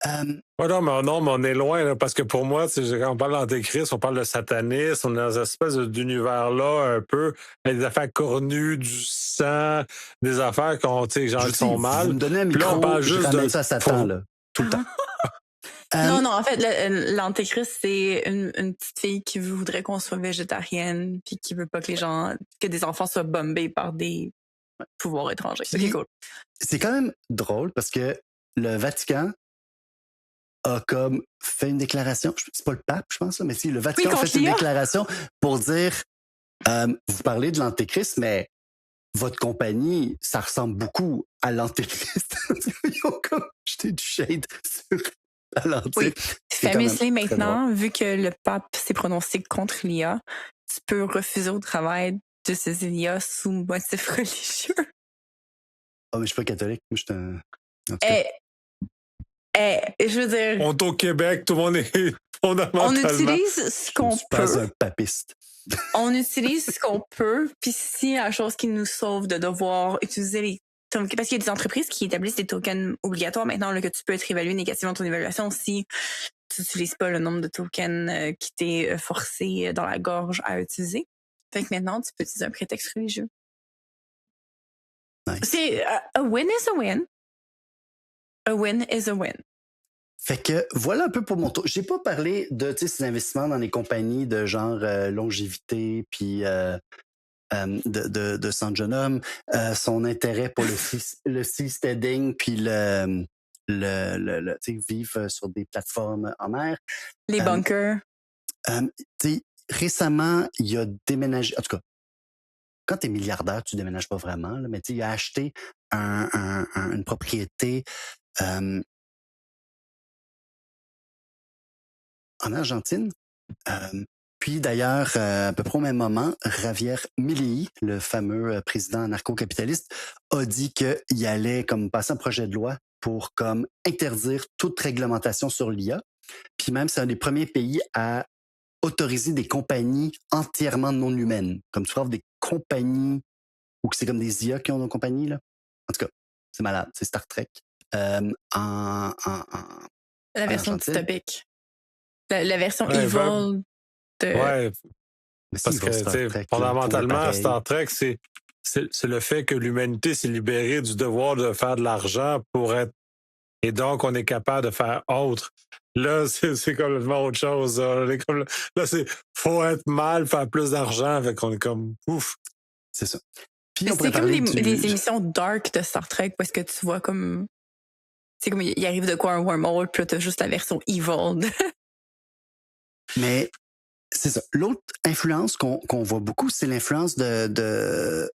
Ouais, non, mais on est loin, là, parce que pour moi, quand on parle d'antéchrist, on parle de satanisme, on est dans une espèce d'univers-là, un peu, avec des affaires cornues, du sang, des affaires Je qui vous dis, sont vous mal. me donnez un Puis là, on micro, parle je juste ramène de. ça à Satan, là, tout le temps. Non, en fait, l'antéchrist, c'est une petite fille qui voudrait qu'on soit végétarienne, puis qui veut pas que des enfants soient bombés par des pouvoirs étrangers. Puis, Ok, cool. c'est quand même drôle parce que le Vatican a comme fait une déclaration, c'est pas le pape, je pense, là, mais si, le Vatican a fait contre une l'IA. déclaration pour dire, vous parlez de l'antéchrist, mais votre compagnie, ça ressemble beaucoup à l'antéchrist. Ils ont comme jeté du shade sur Palantir. Oui. C'est quand même Famously, très drôle. maintenant, vu que le pape s'est prononcé contre l'IA, tu peux refuser au travail de ces IA sous motif religieux. Ah, mais je suis pas catholique, moi, je suis un. En tout cas, Je veux dire, On est au Québec, tout le monde est on fondamentalement. utilise ce je ne qu'on suis pas peut. un papiste. On utilise ce qu'on peut, puis si la chose qui nous sauve de devoir utiliser les tokens, parce qu'il y a des entreprises qui établissent des tokens obligatoires maintenant, là, que tu peux être évalué négativement ton évaluation si tu n'utilises pas le nombre de tokens qui t'est forcé dans la gorge à utiliser. Fait que maintenant, tu peux utiliser un prétexte religieux. Nice. C'est a win is a win. A win is a win. Fait que voilà un peu pour mon tour. J'ai pas parlé de ces investissements dans les compagnies de genre longévité puis de San Jeune son intérêt pour le seasteading puis vivre sur des plateformes en mer. Les bunkers. Récemment, il a déménagé. En tout cas, quand tu es milliardaire, tu déménages pas vraiment, là, mais il a acheté une propriété en Argentine. Puis d'ailleurs, à peu près au même moment, Javier Milei, le fameux président anarcho-capitaliste, a dit qu'il allait comme passer un projet de loi pour comme interdire toute réglementation sur l'IA. Puis même, c'est un des premiers pays à autoriser des compagnies entièrement non humaines. Comme tu trouves des compagnies ou que c'est comme des IA qui ont nos compagnies, là. En tout cas, c'est malade. C'est Star Trek. La version Argentine. dystopique. La version Ouais, evil de... Ouais, Mais si, parce ils vont Star que Trek, là, fondamentalement, pareil. Star Trek, c'est le fait que l'humanité s'est libérée du devoir de faire de l'argent pour être. Et donc, on est capable de faire autre. Là, c'est complètement autre chose. Là, faut être mal, faire plus d'argent. Fait qu'on est comme ouf. C'est ça. Puis on C'est pourrait comme parler les émissions dark de Star Trek parce que tu vois comme... C'est comme il arrive de quoi un wormhole, puis là, t'as juste la version evil. Mais c'est ça. L'autre influence qu'on voit beaucoup, c'est l'influence de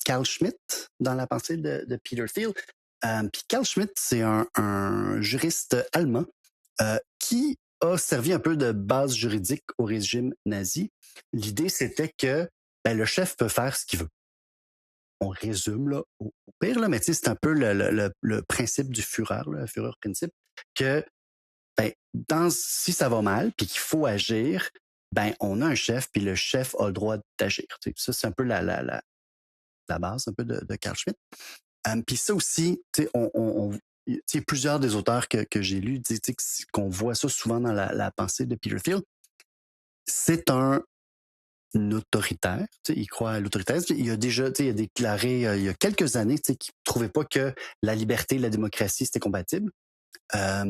Carl Schmitt dans la pensée de Peter Thiel. Puis Carl Schmitt, c'est un juriste allemand qui a servi un peu de base juridique au régime nazi. L'idée, c'était que le chef peut faire ce qu'il veut. On résume là, au pire, là, mais c'est un peu le principe du Führer, le Führer-Principe, que si ça va mal, puis qu'il faut agir, on a un chef, puis le chef a le droit d'agir. Ça, c'est un peu la base un peu de Carl Schmitt. Puis ça aussi, plusieurs des auteurs que j'ai lus disent qu'on voit ça souvent dans la pensée de Peter Thiel. C'est un autoritaire, il croit à l'autoritarisme. Il a déjà il a déclaré il y a quelques années qu'il ne trouvait pas que la liberté et la démocratie, c'était compatible.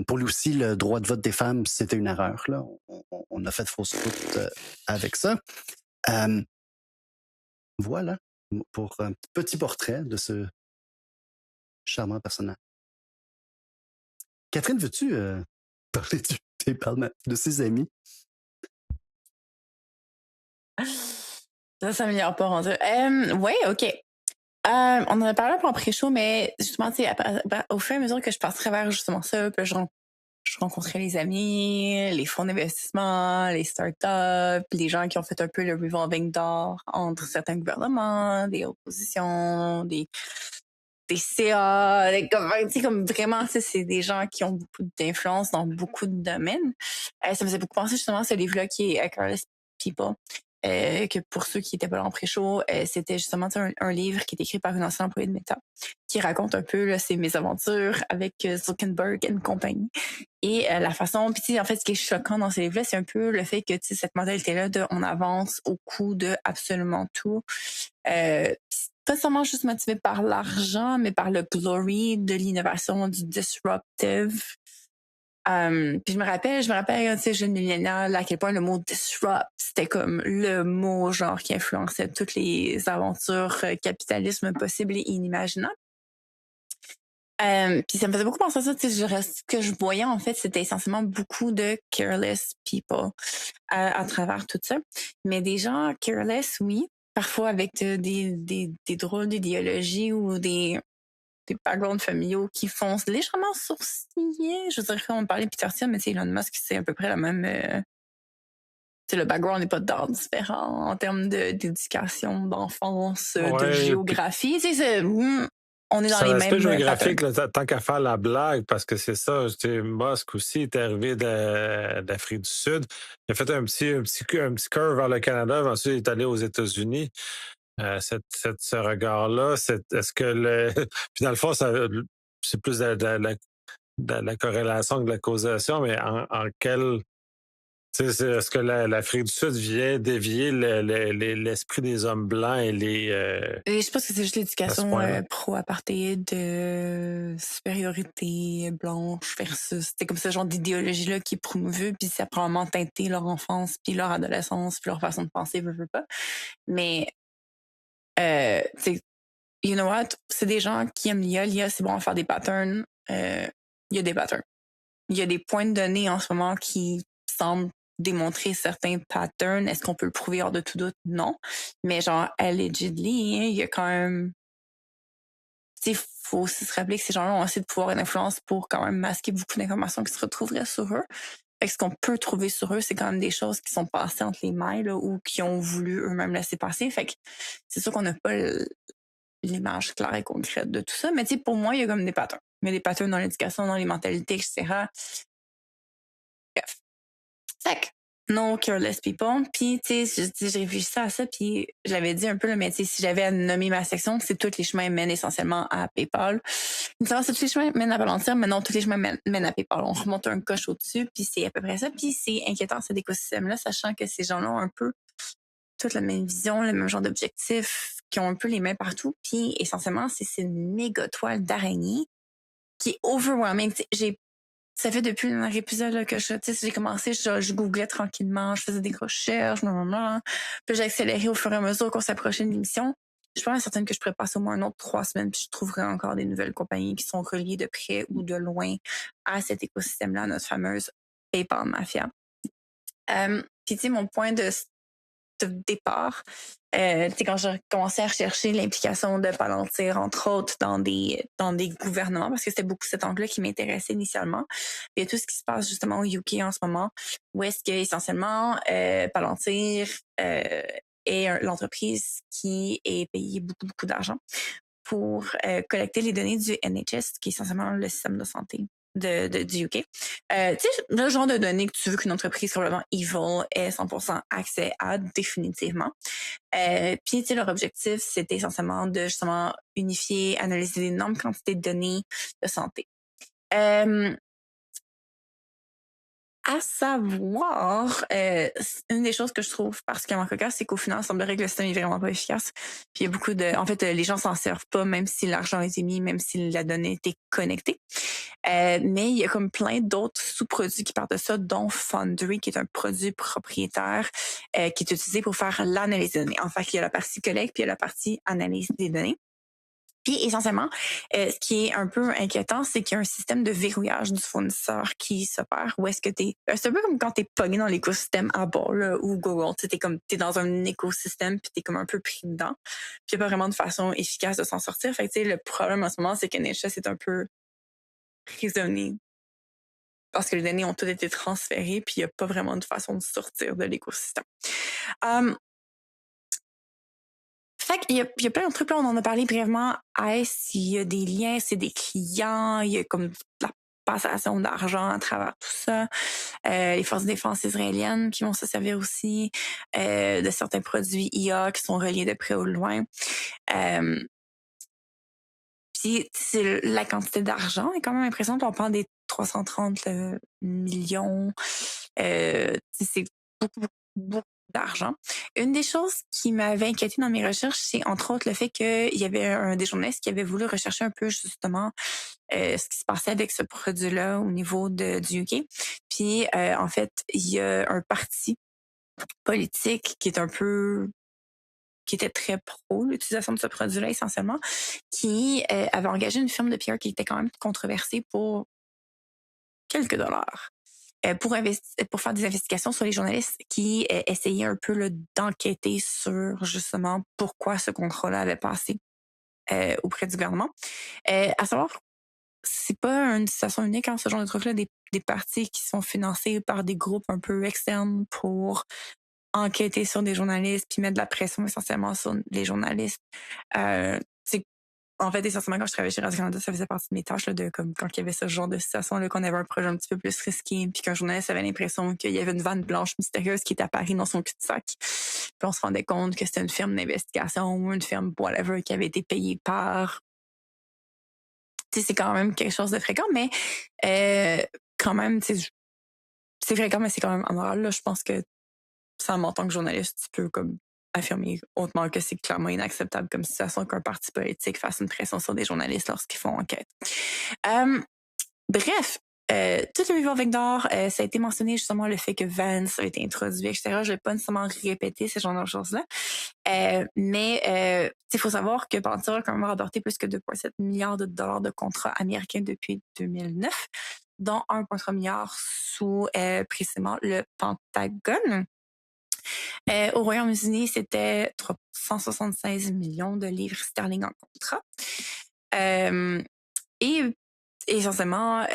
Pour lui aussi, le droit de vote des femmes, c'était une erreur. Là. On a fait fausse route avec ça. Voilà pour un petit portrait de ce charmant personnage. Catherine, veux-tu parler de ses amis? Ça s'améliore pas rendu. Oui, OK. On en a parlé un peu en pré-show, mais justement, au fur et à mesure que je passe à travers justement ça, puis je rencontrais les amis, les fonds d'investissement, les startups, les gens qui ont fait un peu le revolving door entre certains gouvernements, des oppositions, des CA, comme vraiment, c'est des gens qui ont beaucoup d'influence dans beaucoup de domaines. Ça me faisait beaucoup penser justement à ce livre-là qui est A Careless People, que pour ceux qui étaient pas là en pré-show, c'était justement un livre qui est écrit par une ancienne employée de Meta qui raconte un peu là, ses mésaventures avec Zuckerberg et compagnie. Et la façon, puis en fait, ce qui est choquant dans ces livres-là, c'est un peu le fait que cette mentalité-là de on avance au coût de absolument tout. Pas seulement juste motivé par l'argent, mais par le glory de l'innovation, du disruptive. Puis je me rappelle, tu sais, jeune millénaire, à quel point le mot disrupt, c'était comme le mot genre qui influençait toutes les aventures capitalisme possibles et inimaginables. Puis ça me faisait beaucoup penser à ça, tu sais, ce que je voyais en fait, c'était essentiellement beaucoup de careless people à travers tout ça. Mais des gens careless, oui, parfois avec des drôles d'idéologies ou des backgrounds familiaux qui font légèrement sourciller. Je dirais qu'on parlait de Peter Thiel, mais Elon Musk, c'est à peu près la même. Le background n'est pas d'art différent en termes d'éducation, d'enfance, de Ouais, puis géographie. On est dans c'est un les aspect mêmes patterns. géographique, là, tant qu'à faire la blague, parce que c'est ça, tu sais, Musk aussi est arrivé d'Afrique du Sud. Il a fait un petit curve vers le Canada, puis ensuite il est allé aux États-Unis. Ce regard-là, est-ce que puis dans le fond, c'est plus de la corrélation que de la causation, mais en quel. Tu sais, est-ce que l'Afrique du Sud vient dévier l'esprit des hommes blancs et Et je pense que c'est juste à ce l'éducation point-là? pro-apartheid, de supériorité blanche versus. C'était comme ce genre d'idéologie-là qui est promouvue, puis ça a probablement teinté leur enfance, puis leur adolescence, puis leur façon de penser, veux pas. Mais, tu you know what? C'est des gens qui aiment l'IA. L'IA, c'est bon à faire des patterns. Il y a des patterns. Il y a des points de données en ce moment qui semblent démontrer certains patterns. Est-ce qu'on peut le prouver hors de tout doute? Non. Mais genre, allegedly, il y a quand même. Il faut aussi se rappeler que ces gens-là ont assez de pouvoir et d'influence pour quand même masquer beaucoup d'informations qui se retrouveraient sur eux. Fait que ce qu'on peut trouver sur eux, c'est quand même des choses qui sont passées entre les mailles là, ou qui ont voulu eux-mêmes laisser passer. Fait que c'est sûr qu'on n'a pas l'image claire et concrète de tout ça. Mais tu sais, pour moi, il y a comme des patterns. Il y a des patterns dans l'éducation, dans les mentalités, etc. Bref. Fait que, no careless people. Puis, tu sais, j'ai réfléchi à ça, puis je l'avais dit un peu, là, mais tu sais, si j'avais à nommer ma section, c'est tous les chemins mènent essentiellement à PayPal. Initialement, c'est tous les chemins mènent à Palantir, mais non, tous les chemins mènent à PayPal. On remonte un coche au-dessus, puis c'est à peu près ça. Puis c'est inquiétant, cet écosystème-là, sachant que ces gens-là ont un peu toute la même vision, le même genre d'objectifs, qui ont un peu les mains partout. Puis essentiellement, c'est une méga toile d'araignée qui est overwhelming. Ça fait depuis le dernier épisode là, que j'ai commencé, je googlais tranquillement, je faisais des recherches, blablabla. Puis j'ai accéléré au fur et à mesure qu'on s'approchait de l'émission. Je suis pas certaine que je pourrais passer au moins un autre 3 semaines, puis je trouverais encore des nouvelles compagnies qui sont reliées de près ou de loin à cet écosystème-là, notre fameuse PayPal Mafia. Puis tu sais, mon point de départ, quand j'ai commencé à rechercher l'implication de Palantir, entre autres, dans des gouvernements, parce que c'était beaucoup cet angle-là qui m'intéressait initialement. Puis il y a tout ce qui se passe justement au UK en ce moment, où est-ce que essentiellement Palantir est l'entreprise qui est payée beaucoup, beaucoup d'argent pour collecter les données du NHS, qui est essentiellement le système de santé du UK. Tu sais, le genre de données que tu veux qu'une entreprise complètement evil ait 100% accès à, définitivement. Puis, tu sais, leur objectif, c'était essentiellement de justement unifier, analyser d'énormes quantités de données de santé. À savoir, une des choses que je trouve particulièrement cocasse, c'est qu'au final, il semblerait que le système est vraiment pas efficace. Puis il y a beaucoup de. En fait, les gens s'en servent pas, même si l'argent a été mis, même si la donnée était connectée. Mais il y a comme plein d'autres sous-produits qui partent de ça, dont Foundry, qui est un produit propriétaire qui est utilisé pour faire l'analyse des données. En fait, il y a la partie collecte, puis il y a la partie analyse des données. Puis essentiellement, ce qui est un peu inquiétant, c'est qu'il y a un système de verrouillage du fournisseur qui s'opère. Où est-ce que c'est un peu comme quand t'es pogné dans l'écosystème Apple ou Google. T'es dans un écosystème puis t'es comme un peu pris dedans. Puis il n'y a pas vraiment de façon efficace de s'en sortir. Fait que le problème en ce moment, c'est que NHS est un peu prisonnier parce que les données ont toutes été transférées puis il n'y a pas vraiment de façon de sortir de l'écosystème. Fait qu'il y a plein de trucs, là, on en a parlé brièvement. Est-ce qu'il y a des liens, c'est des clients, il y a comme passation d'argent à travers tout ça. Les forces de défense israéliennes qui vont se servir aussi de certains produits IA qui sont reliés de près ou de loin. Puis la quantité d'argent est quand même impressionnante. On parle des 330 millions. C'est beaucoup, beaucoup, beaucoup d'argent. Une des choses qui m'avait inquiétée dans mes recherches, c'est entre autres le fait qu'il y avait un des journalistes qui avait voulu rechercher un peu justement ce qui se passait avec ce produit-là au niveau du UK. Puis en fait, il y a un parti politique qui était très pro l'utilisation de ce produit-là essentiellement, qui avait engagé une firme de PR qui était quand même controversée pour quelques dollars pour faire des investigations sur les journalistes qui essayaient un peu là, d'enquêter sur justement pourquoi ce contrôle avait passé auprès du gouvernement. À savoir, c'est pas une situation unique, ce genre de truc-là, des partis qui sont financés par des groupes un peu externes pour enquêter sur des journalistes puis mettre de la pression essentiellement sur les journalistes. En fait, essentiellement, quand je travaillais chez Radio-Canada, ça faisait partie de mes tâches, là, de comme quand il y avait ce genre de situation-là, qu'on avait un projet un petit peu plus risqué, puis qu'un journaliste avait l'impression qu'il y avait une vanne blanche mystérieuse qui était apparue dans son cul-de-sac. Puis on se rendait compte que c'était une firme d'investigation ou une firme whatever qui avait été payée par. Tu sais, c'est quand même quelque chose de fréquent, mais quand même, c'est fréquent, mais c'est quand même amoral. Là. Je pense que ça, en tant que journaliste, tu peux comme affirmer hautement que c'est clairement inacceptable comme situation qu'un parti politique fasse une pression sur des journalistes lorsqu'ils font enquête. Bref, tout le Revolving Door, ça a été mentionné justement le fait que Vance a été introduit, etc. Je vais pas nécessairement répéter ce genre de choses-là. Mais il faut savoir que Palantir a quand même rapporté plus que 2,7 milliards de dollars de contrats américains depuis 2009, dont 1,3 milliard sous précisément le Pentagone. Au Royaume-Uni, c'était 376 millions de livres sterling en contrat. Et essentiellement,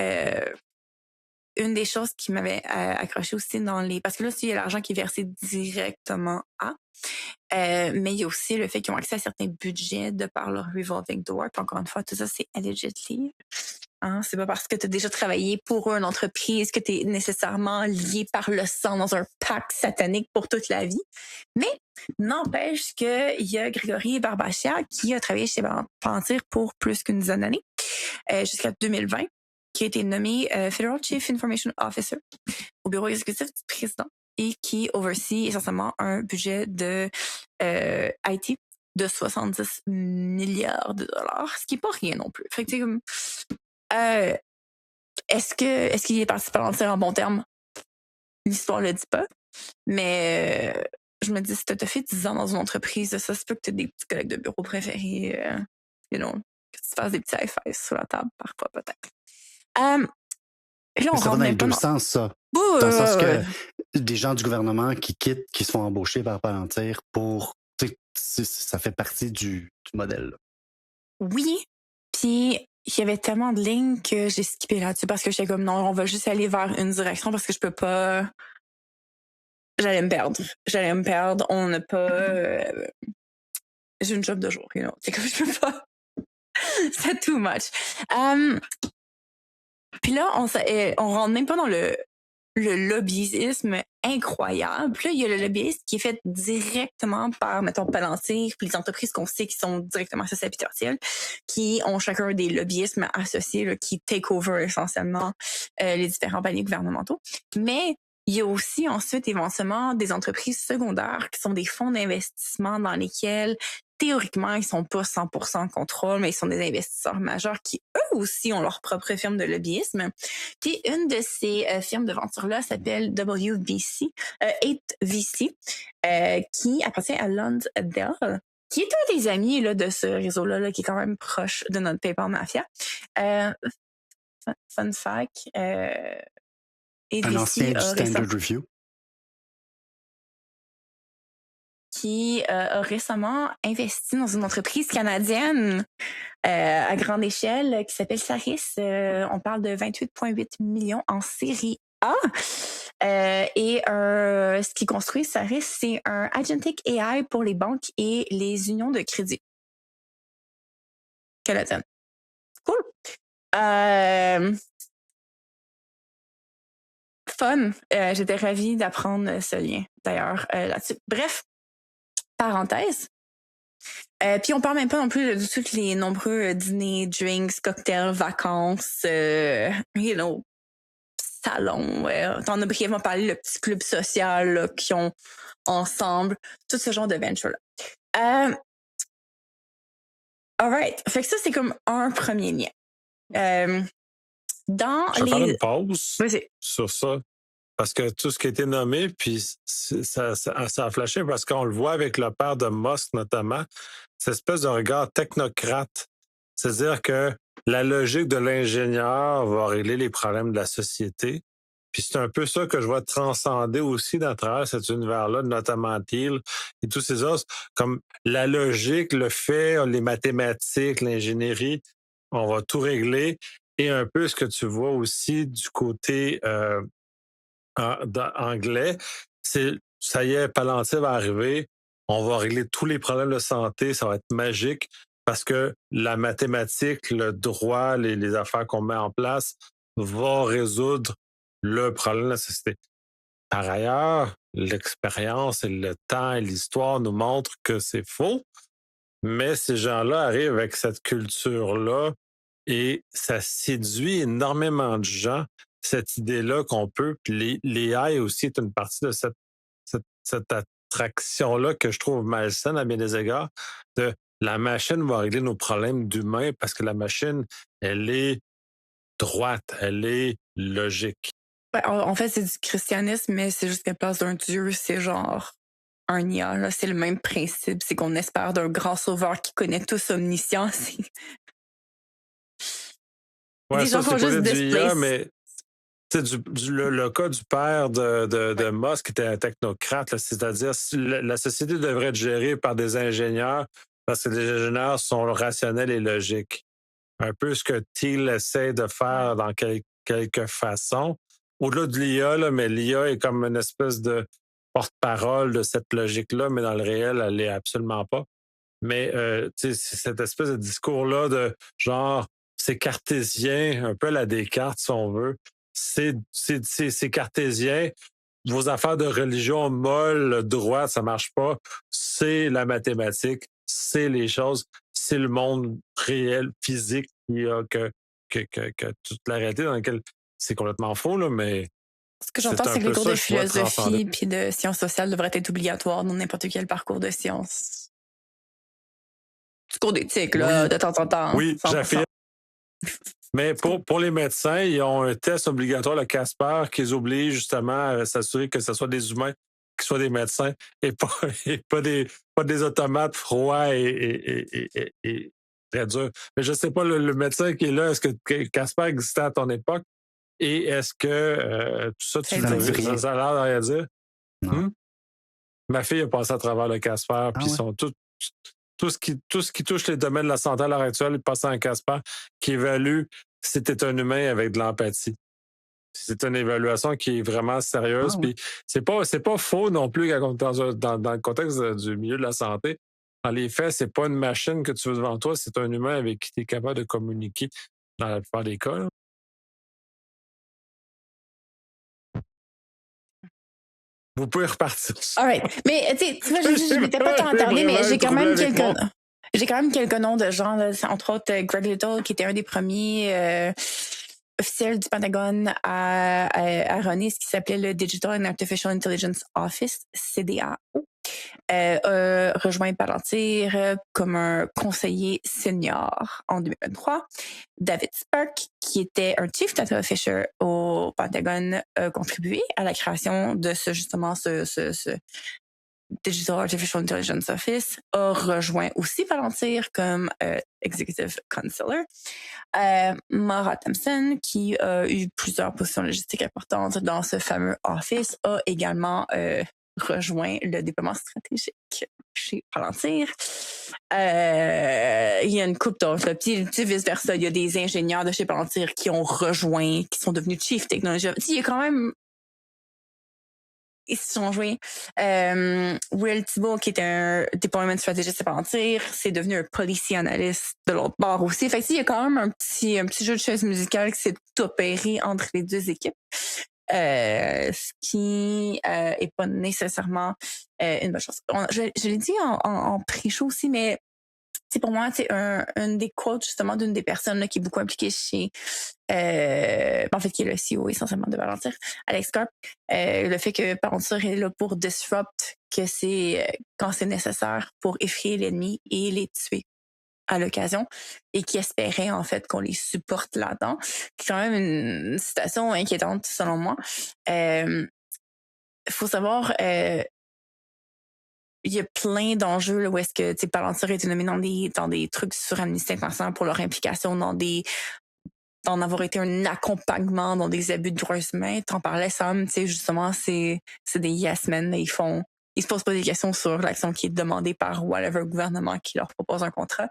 une des choses qui m'avait accroché aussi parce que là, il y a l'argent qui est versé directement à, mais il y a aussi le fait qu'ils ont accès à certains budgets de par leur revolving door. Puis encore une fois, tout ça, c'est allegedly. Hein? C'est pas parce que tu as déjà travaillé pour une entreprise que tu es nécessairement lié par le sang dans un pacte satanique pour toute la vie. Mais n'empêche qu'il y a Grégory Barbachia qui a travaillé chez Palantir pour plus qu'une dizaine d'années, jusqu'à 2020, qui a été nommé Federal Chief Information Officer au bureau exécutif du président et qui oversee essentiellement un budget de IT de 70 milliards de dollars, ce qui n'est pas rien non plus. Fait que, comme, est-ce qu'il est parti Palantir en bon terme? L'histoire ne le dit pas. Mais je me dis, si tu as fait 10 ans dans une entreprise, ça se peut que tu aies des petits collègues de bureau préférés, que tu fasses des petits high fives sur la table, parfois peut-être. Là, on ça va dans les deux dans... sens, ça. Dans le sens que des gens du gouvernement qui quittent, qui se font embaucher par Palantir pour... Ça fait partie du modèle. Là. Oui, puis il y avait tellement de lignes que j'ai skippé là-dessus parce que j'étais comme, non, on va juste aller vers une direction parce que je peux pas... J'allais me perdre. On n'a pas... J'ai une job de jour, C'est comme, je peux pas... C'est too much. Puis là, on rentre même pas dans le lobbyisme incroyable. Puis là, il y a le lobbyisme qui est fait directement par, mettons, Palantir, puis les entreprises qu'on sait qui sont directement associées à Peter Thiel, qui ont chacun des lobbyismes associés là, qui take over essentiellement les différents paliers gouvernementaux. Mais il y a aussi ensuite éventuellement des entreprises secondaires qui sont des fonds d'investissement dans lesquels théoriquement, ils sont pas 100% en contrôle, mais ils sont des investisseurs majeurs qui, eux aussi, ont leur propre firme de lobbyisme. Puis, une de ces firmes de venture-là s'appelle WVC, 8VC, qui appartient à Lonsdale, qui est un des amis là, de ce réseau-là, là, qui est quand même proche de notre PayPal Mafia. Fun fact, un ancien du Standard Review. Qui a récemment investi dans une entreprise canadienne à grande échelle qui s'appelle Saris. On parle de 28,8 millions en série A. Et ce qui construit Saris, c'est un agentic AI pour les banques et les unions de crédit canadiennes. Cool. fun. J'étais ravie d'apprendre ce lien, d'ailleurs, là-dessus. Bref, parenthèse. Puis on parle même pas non plus de tous les nombreux dîners, drinks, cocktails, vacances, salons. T'en as brièvement parlé, le petit club social là, qu'ils ont ensemble, tout ce genre de venture-là. Alright. Fait que ça, c'est comme un premier lien. Dans Je vais faire les... une pause Vas-y. sur ça. Parce que tout ce qui a été nommé, puis ça a flashé parce qu'on le voit avec le père de Musk notamment, cette espèce de regard technocrate. C'est-à-dire que la logique de l'ingénieur va régler les problèmes de la société. Puis c'est un peu ça que je vois transcender aussi dans travers cet univers-là, notamment Thiel et tous ces autres, comme la logique, le fait, les mathématiques, l'ingénierie, on va tout régler. Et un peu ce que tu vois aussi du côté anglais, c'est ça y est, Palantir va arriver, on va régler tous les problèmes de santé, ça va être magique parce que la mathématique, le droit, les affaires qu'on met en place va résoudre le problème de la société. Par ailleurs, l'expérience et le temps et l'histoire nous montrent que c'est faux, mais ces gens-là arrivent avec cette culture-là et ça séduit énormément de gens, cette idée-là qu'on peut. Puis l'AI aussi est une partie de cette attraction-là que je trouve malsaine à bien des égards, de la machine va régler nos problèmes d'humains parce que la machine, elle est droite, elle est logique. Ouais, en fait, c'est du christianisme, mais c'est juste qu'à place d'un Dieu, c'est genre un IA. Là. C'est le même principe. C'est qu'on espère d'un grand sauveur qui connaît tous omniscient. Ouais, Des ça, gens qui c'est ont pas juste du IA, displaced. mais le cas du père de Musk était un technocrate, là, c'est-à-dire si la société devrait être gérée par des ingénieurs parce que les ingénieurs sont rationnels et logiques. Un peu ce que Thiel essaie de faire dans quelques façons. Au-delà de l'IA, là, mais l'IA est comme une espèce de porte-parole de cette logique-là, mais dans le réel, elle l'est absolument pas. Mais c'est cette espèce de discours-là de genre, c'est cartésien, un peu à la Descartes, si on veut. C'est cartésien. Vos affaires de religion molle, droite, ça marche pas. C'est la mathématique, c'est les choses, c'est le monde réel, physique, que toute la réalité dans laquelle c'est complètement faux, là, mais Ce que j'entends, c'est un c'est que les peu cours ça de que je vois transcender. philosophie puis de sciences sociales devraient être obligatoires dans n'importe quel parcours de sciences. Du cours d'éthique, là, Oui, de temps en temps. oui, 100%. j'affirme. Mais pour les médecins, ils ont un test obligatoire, le CASPER, qui les oblige justement à s'assurer que ce soit des humains qui soient des médecins et pas, et pas des automates froids et très durs. Mais je ne sais pas, le médecin qui est là, est-ce que CASPER existait à ton époque? Et est-ce que tout ça, Ça me dit ça, rien. ça a l'air de rien dire? Non. Ma fille a passé à travers le CASPER, puis ouais. sont tout ce qui touche les domaines de la santé à l'heure actuelle, il passe à un CASPER qui évalue si tu es un humain avec de l'empathie. C'est une évaluation qui est vraiment sérieuse. Ouais. Puis c'est pas faux non plus dans le contexte du milieu de la santé. Dans les faits, c'est pas une machine que tu veux devant toi, c'est un humain avec qui tu es capable de communiquer dans la plupart des cas. Là. Vous pouvez repartir. All right. Mais tu vois, je m'étais pas tant attardée, mais j'ai quand même quelques noms de gens, là, entre autres Greg Little, qui était un des premiers officiels du Pentagone à runner ce qui s'appelait le Digital and Artificial Intelligence Office, CDAO. Rejoint Palantir comme un conseiller senior en 2023. David Spark, qui était un Chief Data Officer au Pentagone, a contribué à la création de ce Digital Artificial Intelligence Office, a rejoint aussi Palantir comme Executive Counselor. Maura Thompson, qui a eu plusieurs positions logistiques importantes dans ce fameux office, a également rejoint le déploiement stratégique chez Palantir. Il y a une couple d'autres. Puis vice-versa, il y a des ingénieurs de chez Palantir qui ont rejoint, qui sont devenus Chief Technology. Il y a quand même... Ils se sont joués. Will Thibault, qui est un deployment strategist à Palantir, c'est devenu un policy analyst de l'autre bord aussi. Fait que il y a quand même un petit jeu de chaises musicales qui s'est opéré entre les deux équipes. ce qui est pas nécessairement une bonne chose. Je l'ai dit en pré-show aussi, mais c'est pour moi, c'est un des quotes justement d'une des personnes là, qui est beaucoup impliquée chez, en fait, qui est le CEO essentiellement de Palantir, Alex Karp, le fait que Palantir est là pour disrupt, que c'est quand c'est nécessaire pour effrayer l'ennemi et les tuer à l'occasion, et qui espérait en fait qu'on les supporte là-dedans. C'est quand même une citation inquiétante selon moi. Il faut savoir, il y a plein d'enjeux là, où est-ce que Palantir est nommé dans des trucs sur Amnesty International pour leur implication d'en avoir été un accompagnement dans des abus de droits humains. T'en parlais, Sam, justement, c'est des yes men. Ils se posent pas des questions sur l'action qui est demandée par whatever gouvernement qui leur propose un contrat.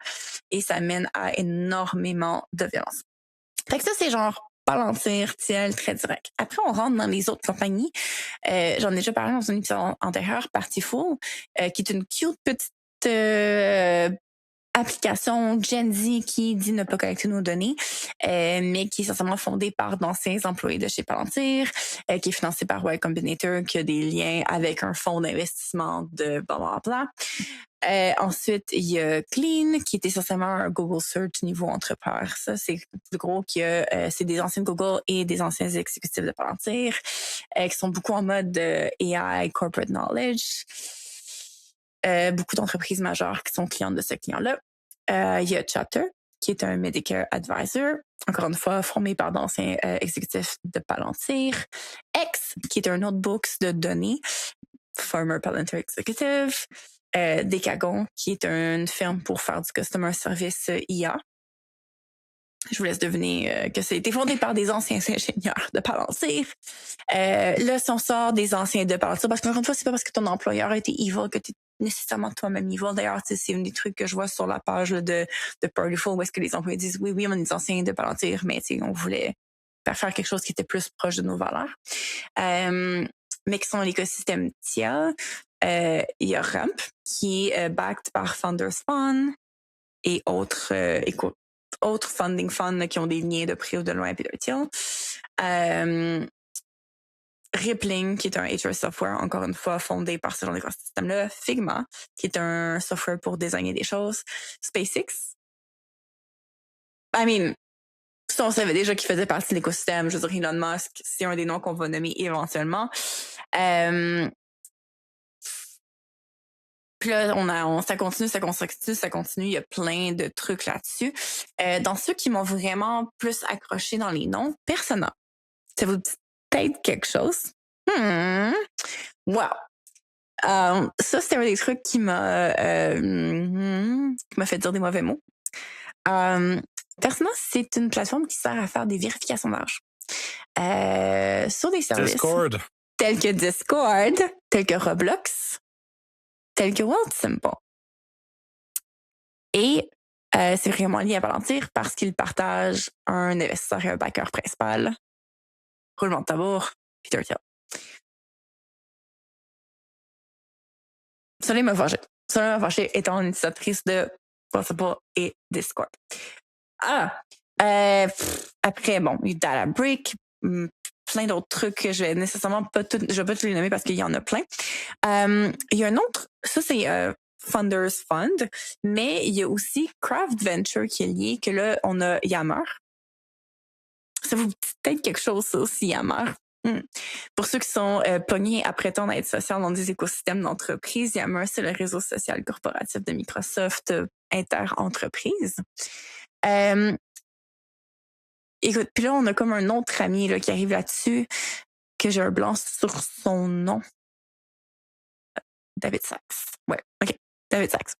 Et ça mène à énormément de violence. Fait que ça, c'est genre Palantir, Thiel, très direct. Après, on rentre dans les autres compagnies. J'en ai déjà parlé dans un épisode antérieur, Partiful, qui est une cute petite application Gen Z qui dit ne pas collecter nos données, mais qui est essentiellement fondée par d'anciens employés de chez Palantir, qui est financée par Y Combinator, qui a des liens avec un fonds d'investissement de blablabla. Ensuite, il y a Clean, qui est essentiellement un Google Search niveau entrepreneur. Ça, c'est plus gros que c'est des anciens Google et des anciens exécutifs de Palantir, qui sont beaucoup en mode AI, corporate knowledge. Beaucoup d'entreprises majeures qui sont clientes de ce client-là. Il y a Chapter, qui est un Medicare Advisor, encore une fois formé par d'anciens exécutifs de Palantir. X, qui est un notebook de données, former Palantir Executive. Decagon, qui est une firme pour faire du customer service IA. Je vous laisse deviner que ça a été fondé par des anciens ingénieurs de Palantir. Là, si on sort des anciens de Palantir, parce qu'encore une fois, c'est pas parce que ton employeur a été evil que tu es nécessairement toi-même evil. D'ailleurs, c'est une des trucs que je vois sur la page là, de Partiful, où est-ce que les employés disent oui, on est des anciens de Palantir, mais on voulait faire quelque chose qui était plus proche de nos valeurs. Mais qui sont l'écosystème Thiel. Il y a Ramp, qui est backed par Founders Fund et autres funding funds là, qui ont des liens de près ou de loin puis de Thiel. Rippling, qui est un HR software, encore une fois, fondé par ce genre d'écosystème-là. Figma, qui est un software pour designer des choses. SpaceX. Ça, on savait déjà qu'il faisait partie de l'écosystème. Je veux dire, Elon Musk, c'est un des noms qu'on va nommer éventuellement. Puis là, ça continue. Il y a plein de trucs là-dessus. Dans ceux qui m'ont vraiment plus accroché dans les noms, Persona. Ça vous dit peut-être quelque chose? Wow! Ça, c'était un des trucs qui m'a fait dire des mauvais mots. Persona, c'est une plateforme qui sert à faire des vérifications d'âge. Sur des services Discord. tels que Discord, tels que Roblox, tels que Wealthsimple. Et c'est vraiment lié à Palantir parce qu'ils partagent un investisseur et un backer principal. Roulement de tambour, Peter Thiel. Ça m'a fâché étant une utilisatrice de Wealthsimple et Discord. Après, bon, il y a Databricks, plein d'autres trucs que je vais nécessairement pas tous les nommer parce qu'il y en a plein. Il y a un autre, ça c'est Funders Fund, mais il y a aussi Craft Venture qui est lié, que là, on a Yammer. Ça vous dit peut-être quelque chose, ça aussi, Yammer. Pour ceux qui sont pognés à prétendre être social dans des écosystèmes d'entreprise, Yammer, c'est le réseau social corporatif de Microsoft inter-entreprise. Écoute, puis là, on a comme un autre ami là, qui arrive là-dessus, que j'ai un blanc sur son nom. David Sachs. Ouais, OK. David Sachs.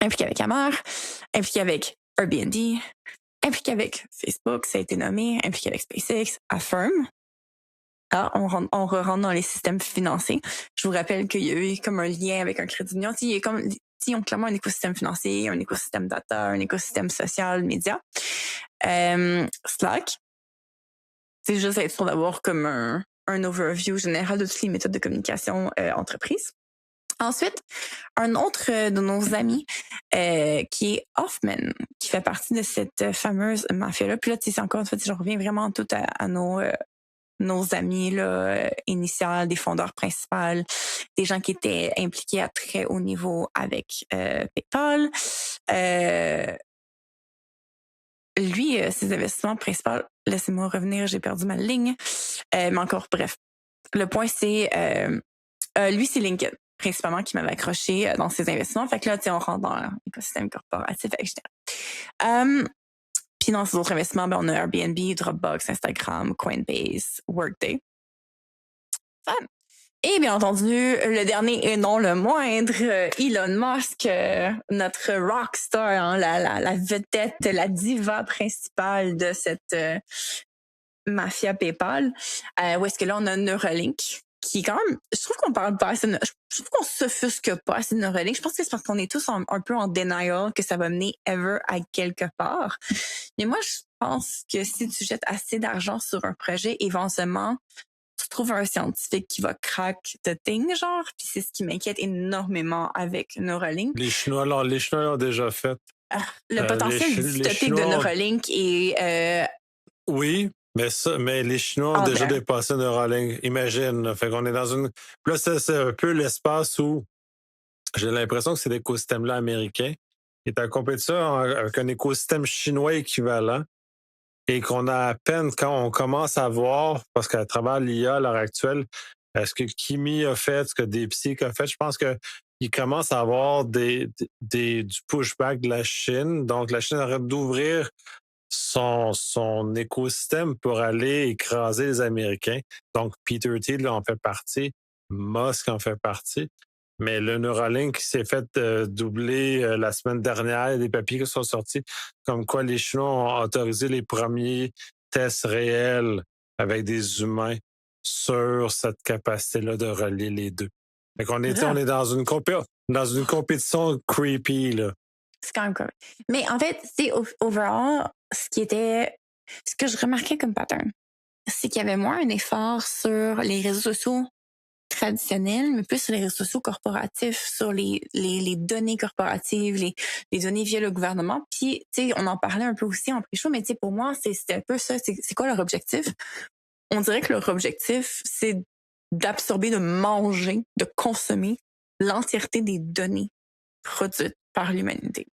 Impliqué avec Yammer, impliqué avec Airbnb, impliqué avec Facebook, ça a été nommé, impliqué avec SpaceX, Affirm. On rentre dans les systèmes financiers. Je vous rappelle qu'il y a eu comme un lien avec un crédit union. Ils ont clairement un écosystème financier, un écosystème data, un écosystème social, média. Slack. C'est juste être sûr d'avoir comme un overview général de toutes les méthodes de communication entreprise. Ensuite, un autre de nos amis qui est Hoffman, qui fait partie de cette fameuse mafia-là. Puis là, c'est encore une fois, je reviens vraiment tout à nos nos amis là, initiales, des fondeurs principaux, des gens qui étaient impliqués à très haut niveau avec PayPal. Euh, Lui, ses investissements principaux, laissez-moi revenir, j'ai perdu ma ligne. Mais encore, bref. Le point, c'est, lui, c'est LinkedIn, principalement, qui m'avait accroché dans ses investissements. Fait que là, tu sais, on rentre dans l'écosystème corporatif, etc. Puis dans ces autres investissements, ben, on a Airbnb, Dropbox, Instagram, Coinbase, Workday. Fun. Et bien entendu, le dernier et non le moindre, Elon Musk, notre rockstar, hein, la vedette, la diva principale de cette mafia PayPal. Où est-ce que là, on a Neuralink, qui est quand même, je trouve qu'on parle pas assez, je trouve qu'on s'offusque pas assez de Neuralink. Je pense que c'est parce qu'on est tous un peu en denial que ça va mener ever à quelque part. Mais moi, je pense que si tu jettes assez d'argent sur un projet, éventuellement, tu trouves un scientifique qui va crack the thing, genre, puis c'est ce qui m'inquiète énormément avec Neuralink. Les Chinois l'ont déjà fait. Le potentiel dystopique de Neuralink est... Oui, mais les Chinois ont déjà dépassé Neuralink. Imagine. Là. Fait qu'on est dans une... Là, c'est un peu l'espace où j'ai l'impression que c'est l'écosystème-là américain qui est en compétition avec un écosystème chinois équivalent et qu'on a à peine quand on commence à voir, parce qu'à travers l'IA à l'heure actuelle, ce que Kimi a fait, ce que DeepSeek a fait, je pense qu'il commence à avoir du pushback de la Chine. Donc, la Chine arrête d'ouvrir son écosystème pour aller écraser les Américains. Donc, Peter Thiel en fait partie, Musk en fait partie. Mais le Neuralink s'est fait doubler la semaine dernière. Il y a des papiers qui sont sortis comme quoi les Chinois ont autorisé les premiers tests réels avec des humains sur cette capacité-là de relier les deux. Fait qu'on est, on est dans une compétition creepy, là. C'est quand même cool. Mais en fait, c'est overall, ce que je remarquais comme pattern, c'est qu'il y avait moins un effort sur les réseaux sociaux traditionnels, mais plus sur les réseaux sociaux corporatifs, sur les données corporatives, les données via le gouvernement. Puis, tu sais, on en parlait un peu aussi en pré-show, mais tu sais, pour moi, c'était un peu ça. C'est quoi leur objectif? On dirait que leur objectif, c'est d'absorber, de manger, de consommer l'entièreté des données produites par l'humanité.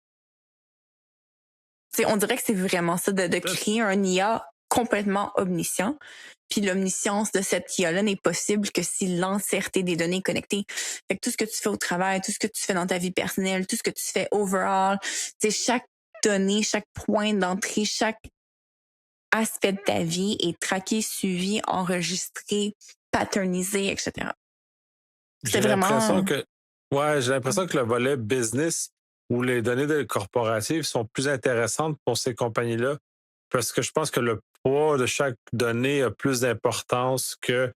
T'sais, on dirait que c'est vraiment ça, de créer un IA complètement omniscient. Puis l'omniscience de cette IA-là n'est possible que si l'entièreté des données est connectée. Fait que tout ce que tu fais au travail, tout ce que tu fais dans ta vie personnelle, tout ce que tu fais overall, chaque donnée, chaque point d'entrée, chaque aspect de ta vie est traqué, suivi, enregistré, patternisé, etc. J'ai l'impression que le volet business ou les données corporatives sont plus intéressantes pour ces compagnies-là parce que je pense que le poids de chaque donnée a plus d'importance que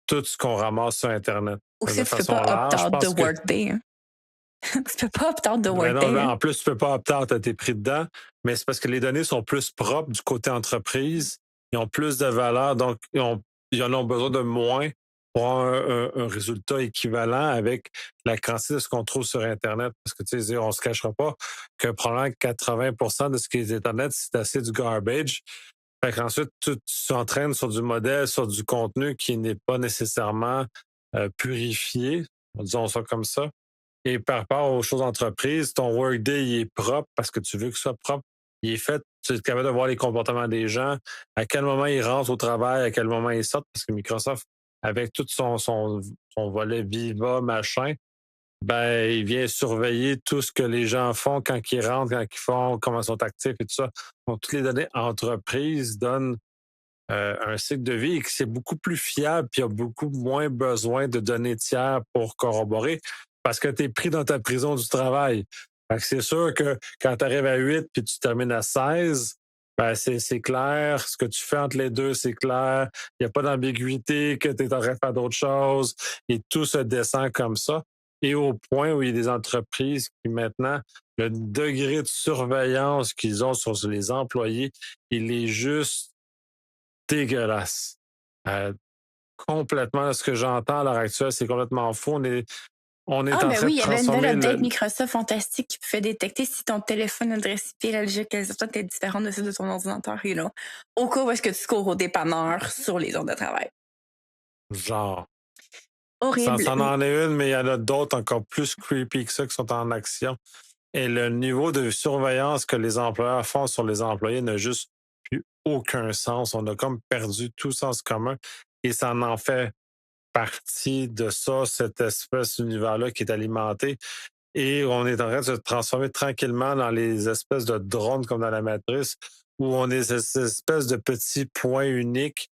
tout ce qu'on ramasse sur Internet. Aussi, tu ne peux pas opt-out de Workday. Hein? Tu peux pas opt-out de Workday. Non, en plus, tu peux pas opt-out, tu as été pris dedans, mais c'est parce que les données sont plus propres du côté entreprise, ils ont plus de valeur, donc ils en ont besoin de moins pour un résultat équivalent avec la quantité de ce qu'on trouve sur Internet. Parce que, tu sais, on se cachera pas que probablement 80% de ce qui est Internet, c'est assez du garbage. Fait qu'ensuite, tu s'entraînes sur du modèle, sur du contenu qui n'est pas nécessairement purifié, disons ça comme ça. Et par rapport aux choses d'entreprise, ton Workday, il est propre parce que tu veux que ce soit propre. Il est fait, tu es capable de voir les comportements des gens, à quel moment ils rentrent au travail, à quel moment ils sortent, parce que Microsoft, avec tout son volet Viva, machin, ben, il vient surveiller tout ce que les gens font quand ils rentrent, quand ils font, comment ils sont actifs et tout ça. Donc, toutes les données entreprises donnent un cycle de vie et que c'est beaucoup plus fiable puis il y a beaucoup moins besoin de données tiers pour corroborer parce que tu es pris dans ta prison du travail. Fait que c'est sûr que quand tu arrives à 8 puis tu termines à 16, ben c'est clair. Ce que tu fais entre les deux, c'est clair. Il n'y a pas d'ambiguïté que tu es en train de faire d'autres choses et tout se descend comme ça. Et au point où il y a des entreprises qui maintenant, le degré de surveillance qu'ils ont sur les employés, il est juste dégueulasse. Complètement, ce que j'entends à l'heure actuelle, c'est complètement faux. On est Ah, en ben train oui, de il y avait une nouvelle transformer update le. Microsoft fantastique qui pouvait détecter si ton téléphone adresse IP, la localisation était différente de celle de ton ordinateur. Et là, au cas où est-ce que tu cours au dépanneur sur les heures de travail. Genre. Horrible. Ça en est une, mais il y en a d'autres encore plus creepy que ça qui sont en action. Et le niveau de surveillance que les employeurs font sur les employés n'a juste plus aucun sens. On a comme perdu tout sens commun et ça en fait partie de ça, cette espèce d'univers-là qui est alimenté. Et on est en train de se transformer tranquillement dans les espèces de drones comme dans la Matrice, où on est cette espèce de petit point unique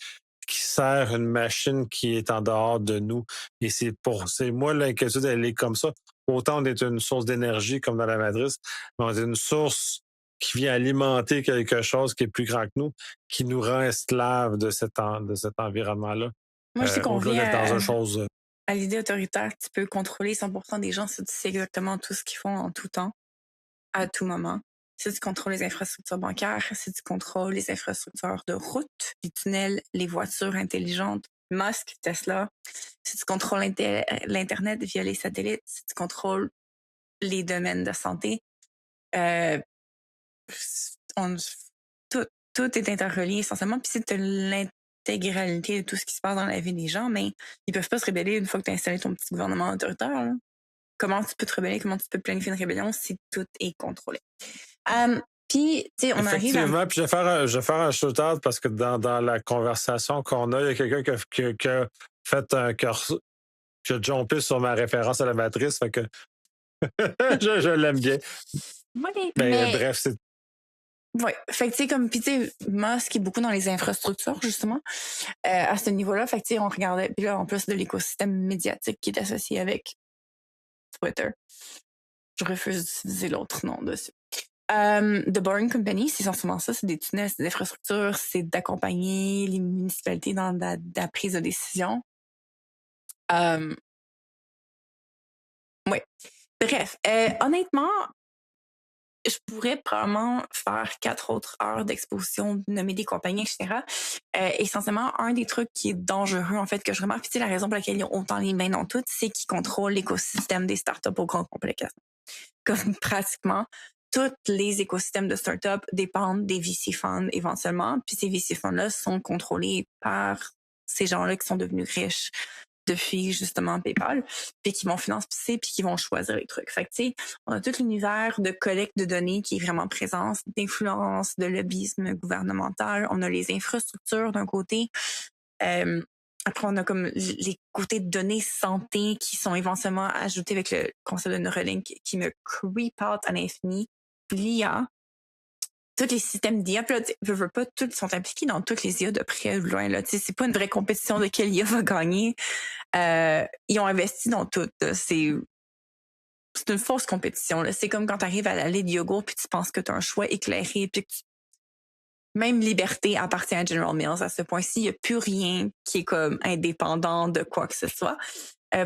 qui sert une machine qui est en dehors de nous. Et c'est moi, l'inquiétude, elle est comme ça. Autant on est une source d'énergie comme dans la Matrice, mais on est une source qui vient alimenter quelque chose qui est plus grand que nous, qui nous rend esclaves de de cet environnement-là. Moi, je sais qu'on Au-delà d'être dans vient une chose. à l'idée autoritaire. Tu peux contrôler 100% des gens si tu sais exactement tout ce qu'ils font en tout temps, à tout moment. Si tu contrôles les infrastructures bancaires, si tu contrôles les infrastructures de route, les tunnels, les voitures intelligentes, Musk, Tesla, si tu contrôles l'Internet via les satellites, si tu contrôles les domaines de santé, euh, on- tout, tout est interrelié essentiellement. Puis si tu as l'intégralité de tout ce qui se passe dans la vie des gens, mais ils peuvent pas se rébeller une fois que tu as installé ton petit gouvernement autoritaire. Là. Comment tu peux te rebeller, comment tu peux planifier une rébellion si tout est contrôlé? Puis, tu sais, on arrive à... Effectivement, puis je vais faire un shout-out parce que dans la conversation qu'on a, il y a quelqu'un qui a fait un qui a jumpé sur ma référence à la matrice, fait que je l'aime bien. Oui, Mais mais... bref, c'est. Oui, fait que tu sais, comme, puis tu sais, Musk est beaucoup dans les infrastructures, justement, à ce niveau-là. Fait que tu sais, on regardait, puis là, en plus de l'écosystème médiatique qui est associé avec Twitter, je refuse d'utiliser l'autre nom dessus. The Boring Company, c'est essentiellement ça, c'est des tunnels, c'est des infrastructures, c'est d'accompagner les municipalités dans la prise de décision. Oui. Bref, honnêtement, je pourrais probablement faire 4 autres heures d'exposition, nommer des compagnies, etc. Essentiellement, un des trucs qui est dangereux, en fait, que je remarque, puis c'est la raison pour laquelle ils ont autant les mains dans tout, c'est qu'ils contrôlent l'écosystème des startups au grand complet. Comme pratiquement tous les écosystèmes de startups dépendent des VC funds éventuellement, puis ces VC funds-là sont contrôlés par ces gens-là qui sont devenus riches depuis justement PayPal, puis qui vont financer, puis qui vont choisir les trucs. Fait que, tu sais, on a tout l'univers de collecte de données qui est vraiment présent, d'influence, de lobbyisme gouvernemental. On a les infrastructures d'un côté. Après, on a comme les côtés de données santé qui sont éventuellement ajoutés avec le concept de Neuralink qui me creep out à l'infini. L'IA, tous les systèmes d'IA, puis là, veux pas, tous sont impliqués dans toutes les IA de près ou de loin. Là. C'est pas une vraie compétition de quelle IA va gagner. Ils ont investi dans tout. C'est une fausse compétition. Là. C'est comme quand tu arrives à l'allée de yogourt puis tu penses que tu as un choix éclairé puis que même liberté appartient à General Mills. À ce point-ci, il n'y a plus rien qui est comme indépendant de quoi que ce soit.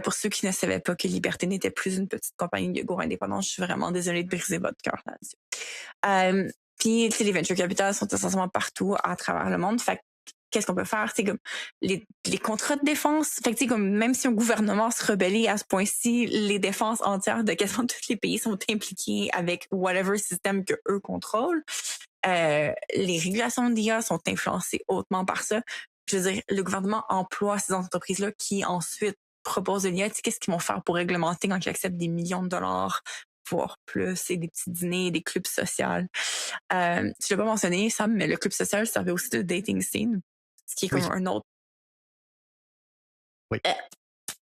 Pour ceux qui ne savaient pas que Liberté n'était plus une petite compagnie de yogourt indépendante, je suis vraiment désolée de briser votre cœur là-dessus. Puis, les venture capital sont essentiellement partout à travers le monde. Fait qu'est-ce qu'on peut faire? C'est comme les contrats de défense. Fait que, comme même si un gouvernement se rebellait à ce point-ci, les défenses entières de quasiment tous les pays sont impliqués avec whatever système que eux contrôlent. Les régulations d'IA sont influencées hautement par ça. Je veux dire, le gouvernement emploie ces entreprises-là qui ensuite proposent de l'IA. Tu sais, qu'est-ce qu'ils vont faire pour réglementer quand ils acceptent des millions de dollars, voire plus, et des petits dîners, des clubs sociaux. Je l'ai pas mentionné, Sam, mais le club social servait aussi de dating scene, ce qui est comme un autre. Oui.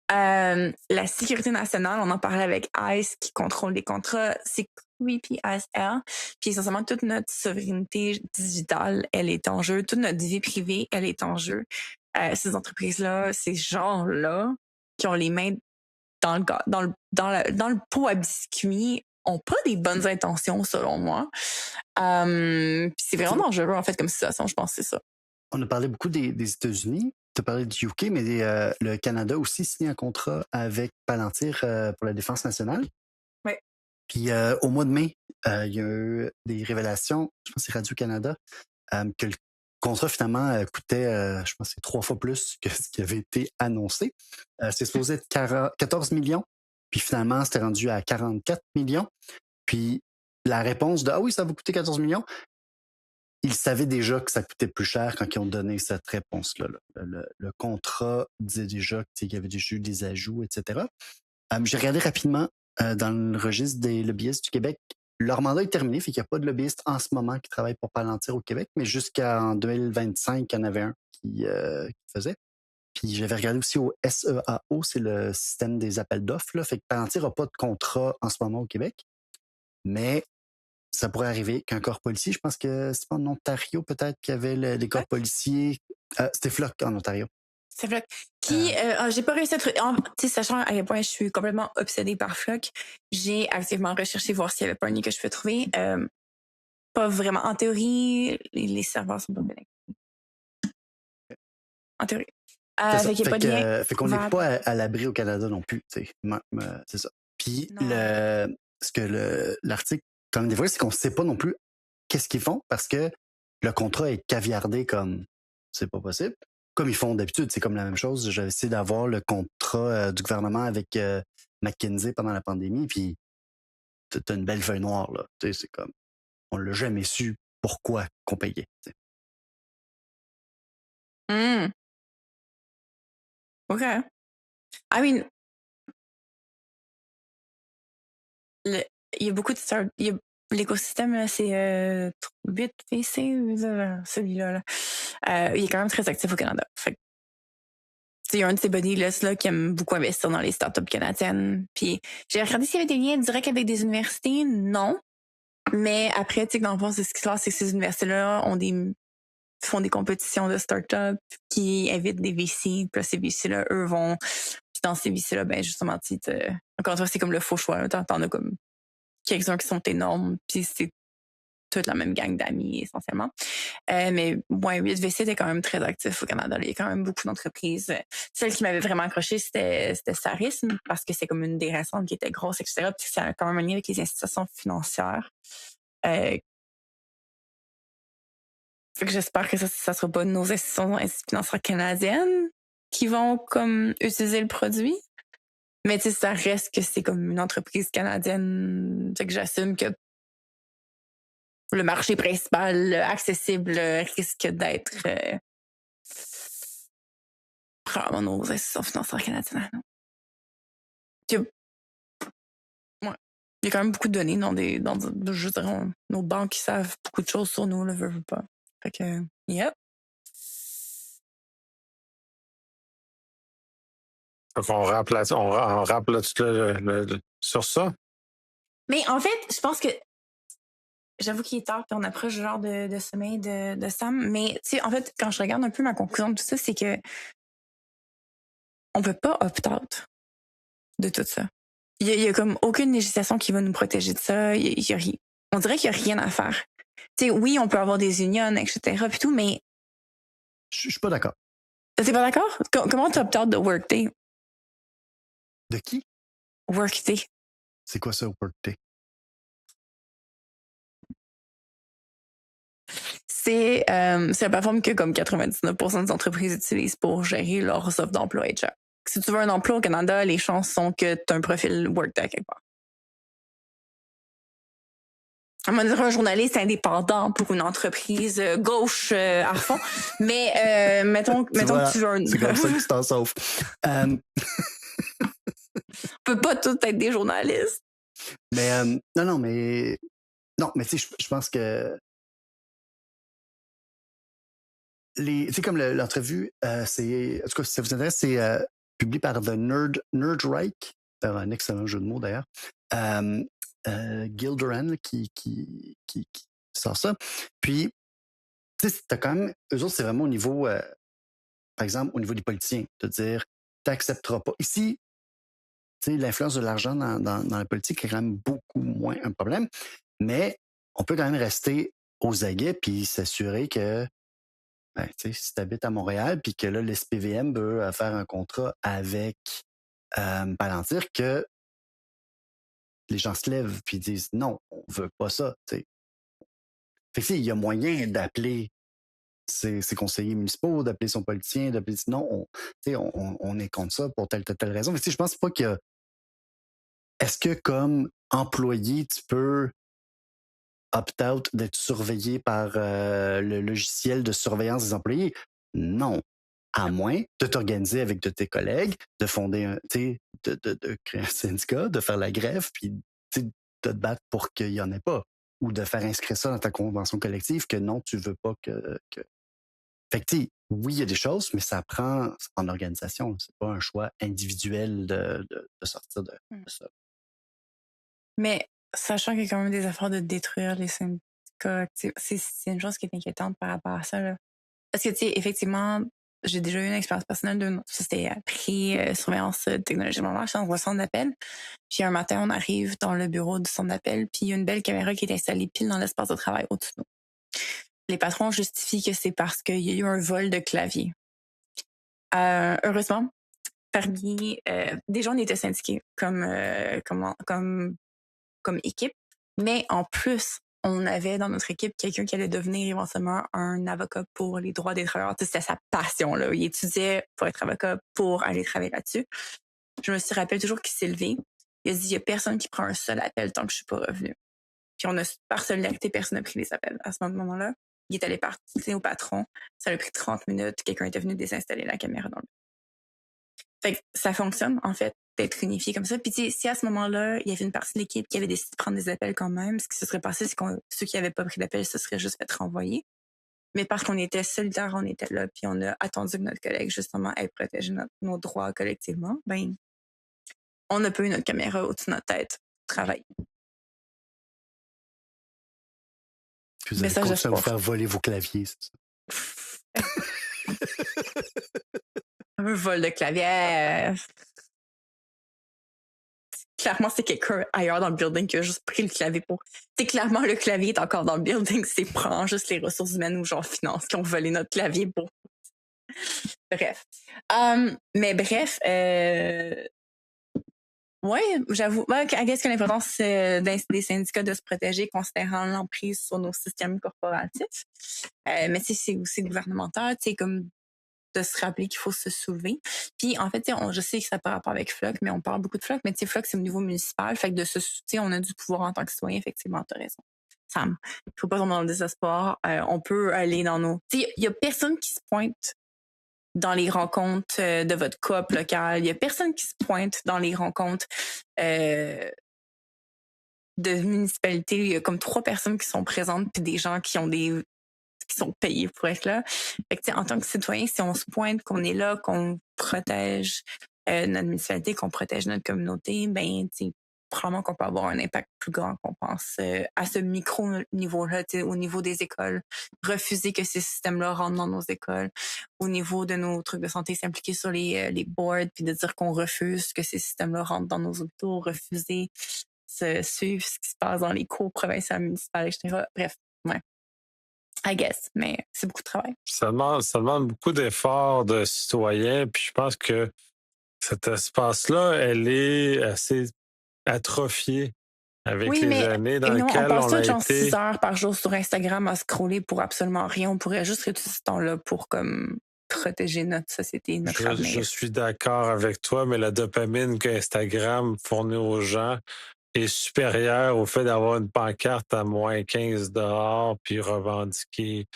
La sécurité nationale, on en parlait avec ICE qui contrôle les contrats, c'est creepy as hell. Puis essentiellement, toute notre souveraineté digitale, elle est en jeu. Toute notre vie privée, elle est en jeu. Ces entreprises-là, ces gens-là, qui ont les mains dans le pot à biscuits, ont pas des bonnes intentions, selon moi. Puis c'est vraiment dangereux, en fait, comme situation, je pense que c'est ça. On a parlé beaucoup des États-Unis. Tu as parlé du UK, mais le Canada aussi signé un contrat avec Palantir pour la défense nationale. Oui. Puis au mois de mai, il y a eu des révélations, je pense que c'est Radio-Canada, que le contrat finalement coûtait, je pense que c'est 3 fois plus que ce qui avait été annoncé. C'est supposé être 14 millions Puis finalement, c'était rendu à 44 millions. Puis la réponse de « Ah oui, ça va coûter 14 millions », ils savaient déjà que ça coûtait plus cher quand ils ont donné cette réponse-là. Le contrat disait déjà qu'il y avait déjà eu des ajouts, etc. J'ai regardé rapidement dans le registre des lobbyistes du Québec. Leur mandat est terminé, fait qu'il n'y a pas de lobbyiste en ce moment qui travaille pour Palantir au Québec, mais jusqu'en 2025, il y en avait un qui faisait. Puis j'avais regardé aussi au SEAO, c'est le système des appels d'offres. Là. Fait que Palantir n'a pas de contrat en ce moment au Québec, mais ça pourrait arriver qu'un corps policier, je pense que c'est pas en Ontario peut-être qu'il y avait les corps policiers. C'était Flock en Ontario. C'est Flock. J'ai pas réussi à trouver. Tu sais, sachant à quel point je suis complètement obsédée par Flock, j'ai activement recherché voir s'il y avait pas un lien que je peux trouver. Pas vraiment. En théorie, les serveurs sont pas bien. En théorie. Fait qu'il n'y a pas de lien. Fait qu'on n'est pas à l'abri au Canada non plus. C'est ça. Puis ce que l'article quand même dévoile, c'est qu'on ne sait pas non plus qu'est-ce qu'ils font parce que le contrat est caviardé comme c'est pas possible. Comme ils font d'habitude, c'est comme la même chose. J'avais essayé d'avoir le contrat du gouvernement avec McKinsey pendant la pandémie, puis t'as une belle feuille noire, là. C'est comme, on l'a jamais su pourquoi qu'on payait. OK. I mean, il y a beaucoup de l'écosystème, c'est 8VC, celui-là. Là. Il est quand même très actif au Canada. Fait il y a un de ces buddy lists là qui aime beaucoup investir dans les startups canadiennes. Puis j'ai regardé s'il y avait des liens directs avec des universités. Non. Mais après, tu sais, dans le fond, c'est ce qui se passe, c'est que ces universités-là font des compétitions de startups qui invitent des VC. Puis là, ces VC-là, eux vont. Puis dans ces VC-là, ben justement, encore une fois, c'est comme le faux choix. T'en as comme quelques-uns qui sont énormes. Puis c'est toute la même gang d'amis, essentiellement. Mais ouais, 8VC était quand même très actif au Canada. Il y a quand même beaucoup d'entreprises. Celle qui m'avait vraiment accroché, c'était Sarisme, parce que c'est comme une des récentes qui était grosse, etc. Puis c'est quand même un lien avec les institutions financières. Fait que j'espère que ça sera pas nos institutions financières canadiennes qui vont comme utiliser le produit. Mais tu sais, ça reste que c'est comme une entreprise canadienne. Fait que j'assume que le marché principal accessible risque d'être probablement nos institutions financières canadiennes. Il y a quand même beaucoup de données je dirais, nos banques qui savent beaucoup de choses sur nous, le veut pas. Fait que, yep. Donc, on rappe sur ça. Mais en fait, je pense que j'avoue qu'il est tard puis on approche le genre de sommeil de Sam. Mais tu sais, en fait, quand je regarde un peu ma conclusion de tout ça, c'est que on peut pas opt-out de tout ça. Il y a comme aucune législation qui va nous protéger de ça. On dirait qu'il y a rien à faire. Tu sais, oui, on peut avoir des unions, etc. Puis tout, mais je suis pas d'accord. T'es pas d'accord? Comment tu opt-out de Workday? De qui? Workday. C'est quoi ça, Workday? C'est la plateforme que comme 99% des entreprises utilisent pour gérer leurs offres d'emploi HR. Si tu veux un emploi au Canada, les chances sont que tu as un profil Workday quelque part. On va dire un journaliste indépendant pour une entreprise gauche à fond, mais mettons que tu veux un... C'est comme ça que tu t'en sauves. On peut pas tous être des journalistes. Mais non, mais tu sais, je pense que tu sais, comme l'entrevue, c'est, en tout cas, si ça vous intéresse, c'est publié par The Nerdreich, un excellent jeu de mots d'ailleurs. Gilderan qui sort ça. Puis, tu sais, t'as quand même, eux autres, c'est vraiment au niveau, par exemple, au niveau des politiciens, de dire, t'accepteras pas. Ici, tu sais, l'influence de l'argent dans la politique est quand même beaucoup moins un problème, mais on peut quand même rester aux aguets puis s'assurer que ben, si tu habites à Montréal puis que là, l'SPVM veut faire un contrat avec Palantir, que les gens se lèvent puis disent non, on veut pas ça. T'sais. Fait que il y a moyen d'appeler ses conseillers municipaux, d'appeler son politicien, d'appeler non, on est contre ça pour telle raison. Mais je pense pas qu'il y a est-ce que comme employé, tu peux opt-out d'être surveillé par le logiciel de surveillance des employés? Non. À moins de t'organiser avec de tes collègues, de fonder de créer un syndicat, de faire la grève, puis de te battre pour qu'il n'y en ait pas. Ou de faire inscrire ça dans ta convention collective que non, tu veux pas que... Fait que, oui, il y a des choses, mais ça prend en organisation. C'est pas un choix individuel de sortir de ça. Mais sachant qu'il y a quand même des efforts de détruire les syndicats, c'est une chose qui est inquiétante par rapport à ça. Là. Parce que, effectivement, j'ai déjà eu une expérience personnelle c'était après surveillance technologique dans le centre d'appel. Puis un matin, on arrive dans le bureau du centre d'appel, puis il y a une belle caméra qui est installée pile dans l'espace de travail au-dessus de nous. Les patrons justifient que c'est parce qu'il y a eu un vol de clavier. Heureusement, parmi déjà on était syndiqués comme équipe, mais en plus, on avait dans notre équipe quelqu'un qui allait devenir éventuellement un avocat pour les droits des travailleurs. C'était sa passion, là. Il étudiait pour être avocat, pour aller travailler là-dessus. Je me rappelle toujours qu'il s'est levé. Il a dit, il n'y a personne qui prend un seul appel tant que je suis pas revenu. Puis par solidarité, personne n'a pris les appels à ce moment-là. Il est allé partir au patron. Ça a pris 30 minutes. Quelqu'un était venu désinstaller la caméra dans le... Fait que ça fonctionne, en fait, d'être unifié comme ça. Puis si à ce moment-là, il y avait une partie de l'équipe qui avait décidé de prendre des appels quand même, ce qui se serait passé, c'est que ceux qui n'avaient pas pris d'appel se seraient juste fait renvoyer. Mais parce qu'on était solidaires, on était là, puis on a attendu que notre collègue, justement, ait protégé nos droits collectivement, ben, on a pas eu notre caméra au-dessus de notre tête travailler. Puis vous avez continué à vous faire voler vos claviers, c'est ça? Un vol de clavier. Clairement, c'est quelqu'un ailleurs dans le building qui a juste pris le clavier pour... C'est clairement, le clavier est encore dans le building. C'est prend juste les ressources humaines ou genre finance qui ont volé notre clavier pour... Bref. Mais bref, ouais, j'avoue. I guess que l'importance des syndicats de se protéger considérant l'emprise sur nos systèmes corporatifs. Mais c'est aussi gouvernemental, comme de se rappeler qu'il faut se soulever. Puis en fait, je sais que ça n'a pas rapport avec Flock, mais on parle beaucoup de Flock, mais Flock, c'est au niveau municipal. Fait que on a du pouvoir en tant que citoyen, effectivement, t'as raison. Sam, il faut pas tomber dans le désespoir. On peut aller dans nos... Il y a personne qui se pointe dans les rencontres de votre coop locale. Il y a personne qui se pointe dans les rencontres de municipalité. Il y a comme 3 personnes qui sont présentes, puis des gens qui sont payés pour être là. Fait que, en tant que citoyen, si on se pointe, qu'on est là, qu'on protège notre municipalité, qu'on protège notre communauté, ben, probablement qu'on peut avoir un impact plus grand qu'on pense à ce micro-niveau-là, au niveau des écoles, refuser que ces systèmes-là rentrent dans nos écoles, au niveau de nos trucs de santé, s'impliquer sur les boards, puis de dire qu'on refuse que ces systèmes-là rentrent dans nos hôpitaux, refuser suivre ce qui se passe dans les cours provinciales, municipales, etc. Bref, ouais. I guess, mais c'est beaucoup de travail. Ça demande beaucoup d'efforts de citoyens, puis je pense que cet espace-là, elle est assez atrophiée avec les années dans lesquelles on passe genre 6 heures par jour sur Instagram à scroller pour absolument rien. On pourrait juste utiliser ce temps-là pour comme protéger notre société, notre avenir. Je suis d'accord avec toi, mais la dopamine qu'Instagram fournit aux gens est supérieure au fait d'avoir une pancarte à moins 15 dehors puis revendiquer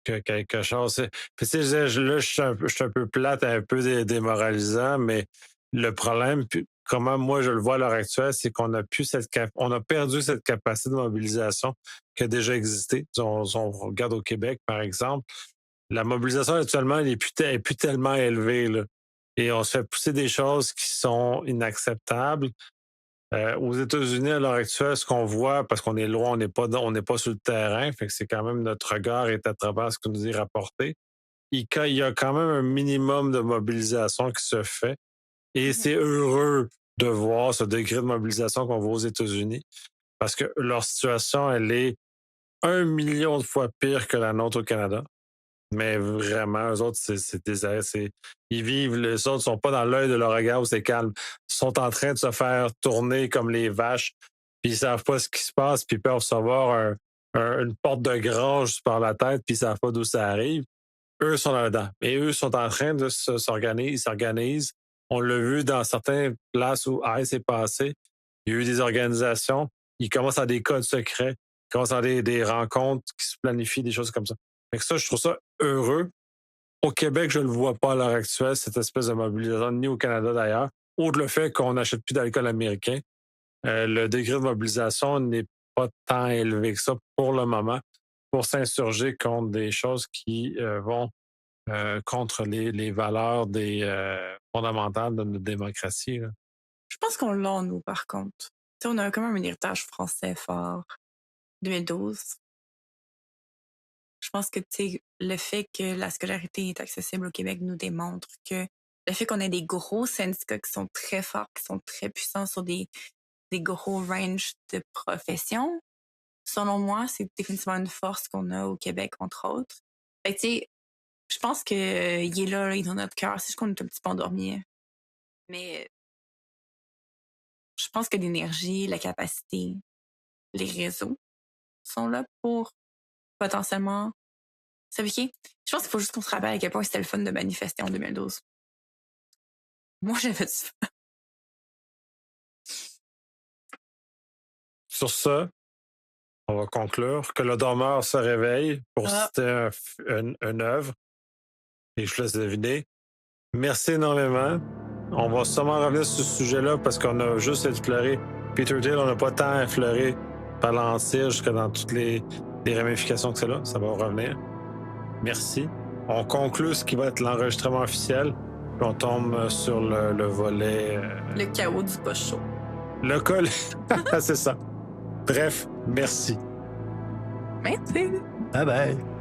que quelque chose. Puis tu sais, là, je suis un peu plate, un peu démoralisant, mais le problème, comment moi je le vois à l'heure actuelle, c'est qu'on a on a perdu cette capacité de mobilisation qui a déjà existé. On regarde au Québec, par exemple, la mobilisation actuellement, elle est plus tellement élevée, là. Et on se fait pousser des choses qui sont inacceptables. Aux États-Unis, à l'heure actuelle, ce qu'on voit, parce qu'on est loin, on n'est pas sur le terrain, fait que c'est quand même notre regard est à travers ce que nous est rapporté. Il y a quand même un minimum de mobilisation qui se fait. Et c'est heureux de voir ce degré de mobilisation qu'on voit aux États-Unis, parce que leur situation, elle est 1 million de fois pire que la nôtre au Canada. Mais vraiment, eux autres, ils vivent, les autres sont pas dans l'œil de leur regard où c'est calme. Ils sont en train de se faire tourner comme les vaches, puis ils savent pas ce qui se passe, puis ils peuvent recevoir une porte de grange par la tête, puis ils savent pas d'où ça arrive. Eux sont là-dedans. Et eux sont en train de s'organiser. Ils s'organisent On l'a vu dans certaines places où ICE est passé. Il y a eu des organisations. Ils commencent à des codes secrets. Ils commencent à des rencontres qui se planifient, des choses comme ça. Fait que ça, je trouve ça heureux. Au Québec, je ne le vois pas à l'heure actuelle, cette espèce de mobilisation, ni au Canada d'ailleurs. Outre le fait qu'on n'achète plus d'alcool américain, le degré de mobilisation n'est pas tant élevé que ça pour le moment pour s'insurger contre des choses qui vont contre les valeurs fondamentales de notre démocratie. Là. Je pense qu'on l'a, nous, par contre. Tu sais, on a quand même un héritage français fort. 2012. Je pense que, tu sais, le fait que la scolarité est accessible au Québec nous démontre que le fait qu'on ait des gros syndicats qui sont très forts, qui sont très puissants sur des gros ranges de professions, selon moi, c'est définitivement une force qu'on a au Québec, entre autres. Fait que, tu sais, je pense qu'il est là, il est dans notre cœur. C'est juste qu'on est un petit peu endormi. Mais je pense que l'énergie, la capacité, les réseaux sont là pour potentiellement s'appliquer. Je pense qu'il faut juste qu'on se rappelle à quel point c'était le fun de manifester en 2012. Moi, j'ai fait ça. Sur ce, on va conclure que le dormeur se réveille pour citer une œuvre. Et je vous laisse deviner. Merci énormément. On va sûrement revenir sur ce sujet-là parce qu'on a juste effleuré Peter Thiel, on n'a pas tant effleuré Palantir jusque dans toutes les ramifications que c'est là. Ça va revenir. Merci. On conclut ce qui va être l'enregistrement officiel. Puis on tombe sur le volet. Le chaos du post chaud. Le col. C'est ça. Bref, merci. Merci. Bye bye.